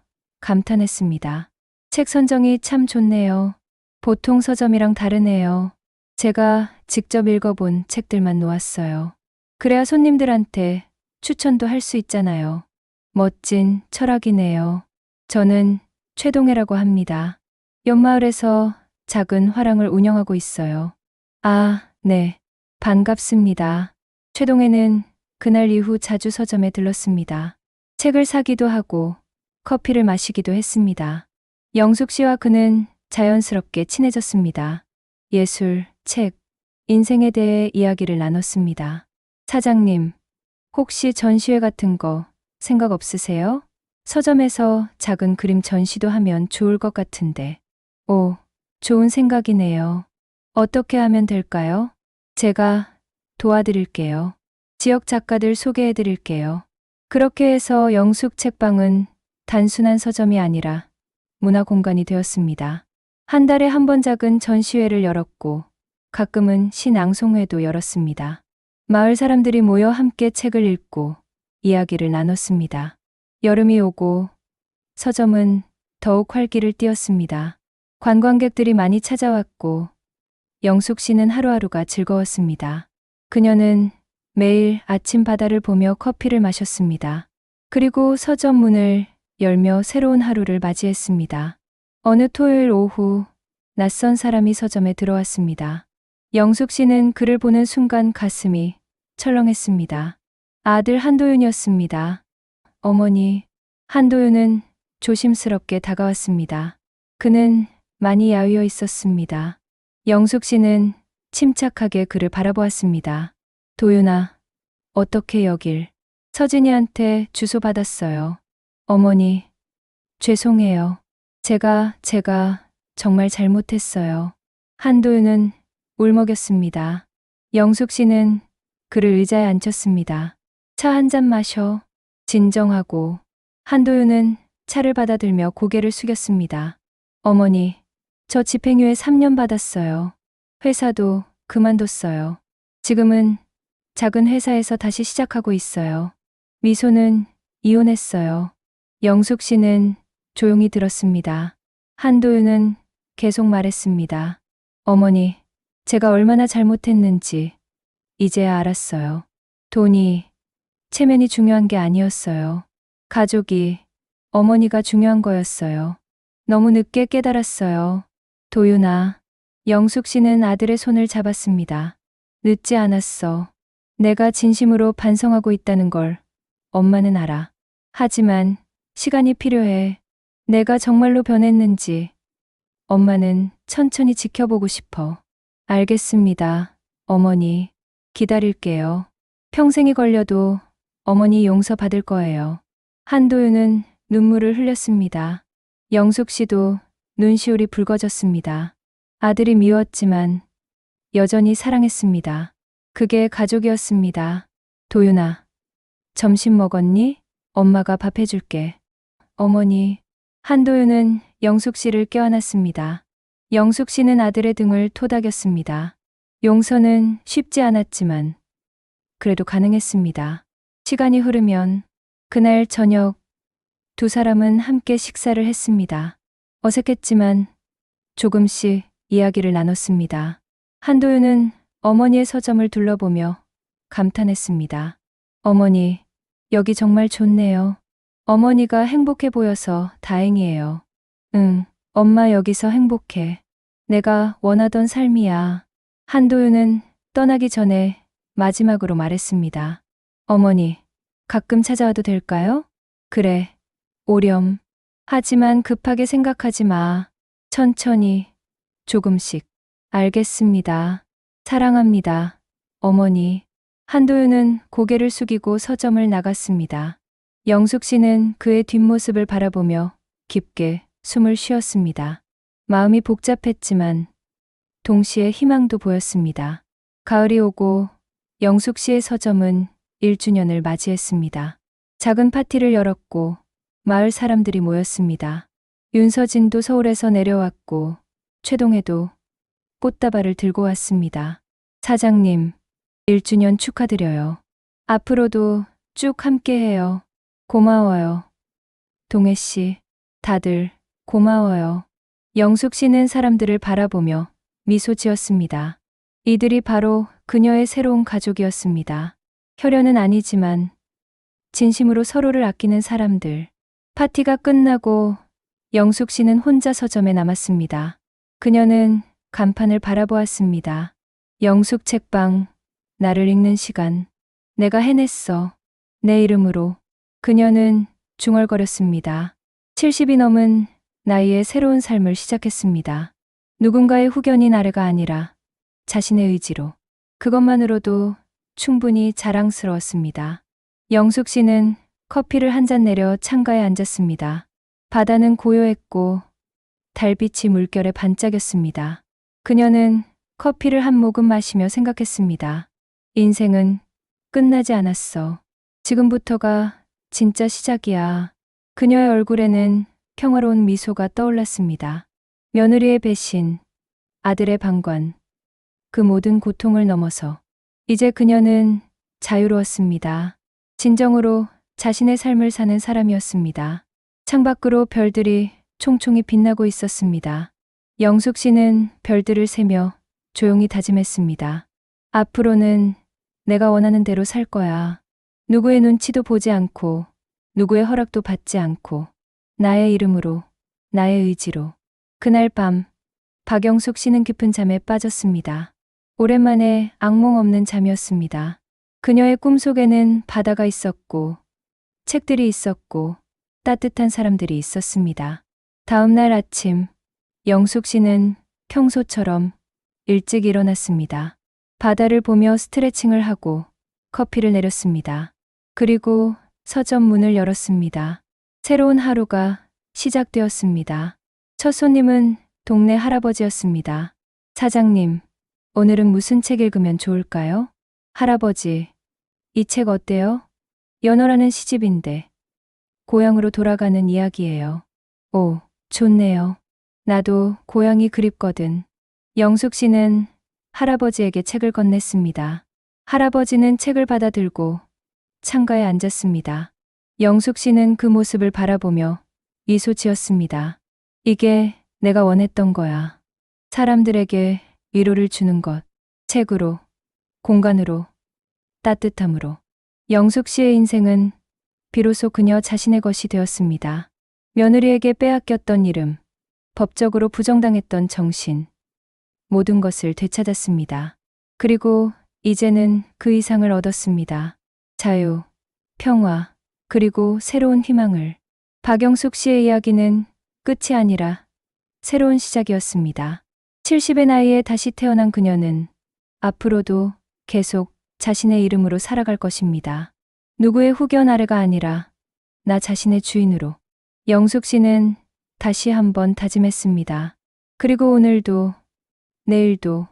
감탄했습니다. 책 선정이 참 좋네요. 보통 서점이랑 다르네요. 제가 직접 읽어본 책들만 놓았어요. 그래야 손님들한테 추천도 할 수 있잖아요. 멋진 철학이네요. 저는 최동혜라고 합니다. 옆마을에서 작은 화랑을 운영하고 있어요. 아, 네. 반갑습니다. 최동혜는 그날 이후 자주 서점에 들렀습니다. 책을 사기도 하고 커피를 마시기도 했습니다. 영숙 씨와 그는 자연스럽게 친해졌습니다. 예술, 책, 인생에 대해 이야기를 나눴습니다. 사장님, 혹시 전시회 같은 거 생각 없으세요? 서점에서 작은 그림 전시도 하면 좋을 것 같은데. 오, 좋은 생각이네요. 어떻게 하면 될까요? 제가 도와드릴게요. 지역 작가들 소개해 드릴게요. 그렇게 해서 영숙 책방은 단순한 서점이 아니라 문화 공간이 되었습니다. 한 달에 한 번 작은 전시회를 열었고 가끔은 시낭송회도 열었습니다. 마을 사람들이 모여 함께 책을 읽고 이야기를 나눴습니다. 여름이 오고 서점은 더욱 활기를 띠었습니다. 관광객들이 많이 찾아왔고 영숙 씨는 하루하루가 즐거웠습니다. 그녀는 매일 아침 바다를 보며 커피를 마셨습니다. 그리고 서점 문을 열며 새로운 하루를 맞이했습니다. 어느 토요일 오후 낯선 사람이 서점에 들어왔습니다. 영숙 씨는 그를 보는 순간 가슴이 철렁했습니다. 아들 한도윤이었습니다. 어머니, 한도윤은 조심스럽게 다가왔습니다. 그는 많이 야위어 있었습니다. 영숙 씨는 침착하게 그를 바라보았습니다. 도윤아, 어떻게 여길? 서진이한테 주소 받았어요. 어머니, 죄송해요. 제가 정말 잘못했어요. 한도윤은 울먹였습니다. 영숙 씨는 그를 의자에 앉혔습니다. 차 한 잔 마셔. 진정하고. 한도윤은 차를 받아들며 고개를 숙였습니다. 어머니, 저 집행유예 3년 받았어요. 회사도 그만뒀어요. 지금은 작은 회사에서 다시 시작하고 있어요. 미소는 이혼했어요. 영숙 씨는 조용히 들었습니다. 한도윤은 계속 말했습니다. 어머니, 제가 얼마나 잘못했는지 이제야 알았어요. 돈이, 체면이 중요한 게 아니었어요. 가족이, 어머니가 중요한 거였어요. 너무 늦게 깨달았어요. 도윤아, 영숙 씨는 아들의 손을 잡았습니다. 늦지 않았어. 내가 진심으로 반성하고 있다는 걸 엄마는 알아. 하지만 시간이 필요해. 내가 정말로 변했는지 엄마는 천천히 지켜보고 싶어. 알겠습니다. 어머니, 기다릴게요. 평생이 걸려도 어머니 용서받을 거예요. 한도윤은 눈물을 흘렸습니다. 영숙 씨도 눈시울이 붉어졌습니다. 아들이 미웠지만 여전히 사랑했습니다. 그게 가족이었습니다. 도윤아, 점심 먹었니? 엄마가 밥 해줄게. 어머니, 한도윤은 영숙 씨를 껴안았습니다. 영숙 씨는 아들의 등을 토닥였습니다. 용서는 쉽지 않았지만 그래도 가능했습니다. 시간이 흐르면 그날 저녁 두 사람은 함께 식사를 했습니다. 어색했지만 조금씩 이야기를 나눴습니다. 한도윤은 어머니의 서점을 둘러보며 감탄했습니다. 어머니, 여기 정말 좋네요. 어머니가 행복해 보여서 다행이에요. 응, 엄마 여기서 행복해. 내가 원하던 삶이야. 한도윤은 떠나기 전에 마지막으로 말했습니다. 어머니, 가끔 찾아와도 될까요? 그래, 오렴. 하지만 급하게 생각하지 마. 천천히, 조금씩. 알겠습니다. 사랑합니다. 어머니. 한도윤은 고개를 숙이고 서점을 나갔습니다. 영숙 씨는 그의 뒷모습을 바라보며 깊게 숨을 쉬었습니다. 마음이 복잡했지만 동시에 희망도 보였습니다. 가을이 오고 영숙 씨의 서점은 1주년을 맞이했습니다. 작은 파티를 열었고 마을 사람들이 모였습니다. 윤서진도 서울에서 내려왔고 최동혜도 꽃다발을 들고 왔습니다. 사장님, 1주년 축하드려요. 앞으로도 쭉 함께해요. 고마워요. 동혜 씨, 다들 고마워요. 영숙 씨는 사람들을 바라보며 미소 지었습니다. 이들이 바로 그녀의 새로운 가족이었습니다. 혈연은 아니지만 진심으로 서로를 아끼는 사람들. 파티가 끝나고 영숙 씨는 혼자 서점에 남았습니다. 그녀는 간판을 바라보았습니다. 영숙 책방, 나를 읽는 시간. 내가 해냈어. 내 이름으로. 그녀는 중얼거렸습니다. 70이 넘은 나이에 새로운 삶을 시작했습니다. 누군가의 후견인 아래가 아니라 자신의 의지로. 그것만으로도 충분히 자랑스러웠습니다. 영숙 씨는 커피를 한 잔 내려 창가에 앉았습니다. 바다는 고요했고 달빛이 물결에 반짝였습니다. 그녀는 커피를 한 모금 마시며 생각했습니다. 인생은 끝나지 않았어. 지금부터가 진짜 시작이야. 그녀의 얼굴에는 평화로운 미소가 떠올랐습니다. 며느리의 배신, 아들의 방관, 그 모든 고통을 넘어서 이제 그녀는 자유로웠습니다. 진정으로 자신의 삶을 사는 사람이었습니다. 창밖으로 별들이 총총히 빛나고 있었습니다. 영숙 씨는 별들을 세며 조용히 다짐했습니다. 앞으로는 내가 원하는 대로 살 거야. 누구의 눈치도 보지 않고 누구의 허락도 받지 않고 나의 이름으로, 나의 의지로. 그날 밤 박영숙 씨는 깊은 잠에 빠졌습니다. 오랜만에 악몽 없는 잠이었습니다. 그녀의 꿈속에는 바다가 있었고 책들이 있었고 따뜻한 사람들이 있었습니다. 다음 날 아침 영숙 씨는 평소처럼 일찍 일어났습니다. 바다를 보며 스트레칭을 하고 커피를 내렸습니다. 그리고 서점 문을 열었습니다. 새로운 하루가 시작되었습니다. 첫 손님은 동네 할아버지였습니다. 사장님, 오늘은 무슨 책 읽으면 좋을까요? 할아버지, 이 책 어때요? 연어라는 시집인데 고향으로 돌아가는 이야기예요. 오, 좋네요. 나도 고향이 그립거든. 영숙 씨는 할아버지에게 책을 건넸습니다. 할아버지는 책을 받아 들고 창가에 앉았습니다. 영숙 씨는 그 모습을 바라보며 미소 지었습니다. 이게 내가 원했던 거야. 사람들에게 위로를 주는 것. 책으로, 공간으로, 따뜻함으로. 영숙 씨의 인생은 비로소 그녀 자신의 것이 되었습니다. 며느리에게 빼앗겼던 이름, 법적으로 부정당했던 정신, 모든 것을 되찾았습니다. 그리고 이제는 그 이상을 얻었습니다. 자유, 평화, 그리고 새로운 희망을. 박영숙 씨의 이야기는 끝이 아니라 새로운 시작이었습니다. 70의 나이에 다시 태어난 그녀는 앞으로도 계속 자신의 이름으로 살아갈 것입니다. 누구의 후견 아래가 아니라 나 자신의 주인으로. 영숙 씨는 다시 한번 다짐했습니다. 그리고 오늘도, 내일도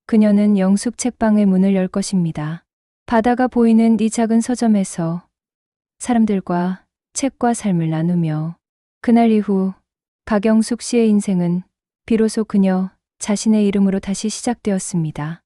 그녀는 영숙 책방의 문을 열 것입니다. 바다가 보이는 이 작은 서점에서 사람들과 책과 삶을 나누며 그날 이후 박영숙 씨의 인생은 비로소 그녀 자신의 이름으로 다시 시작되었습니다.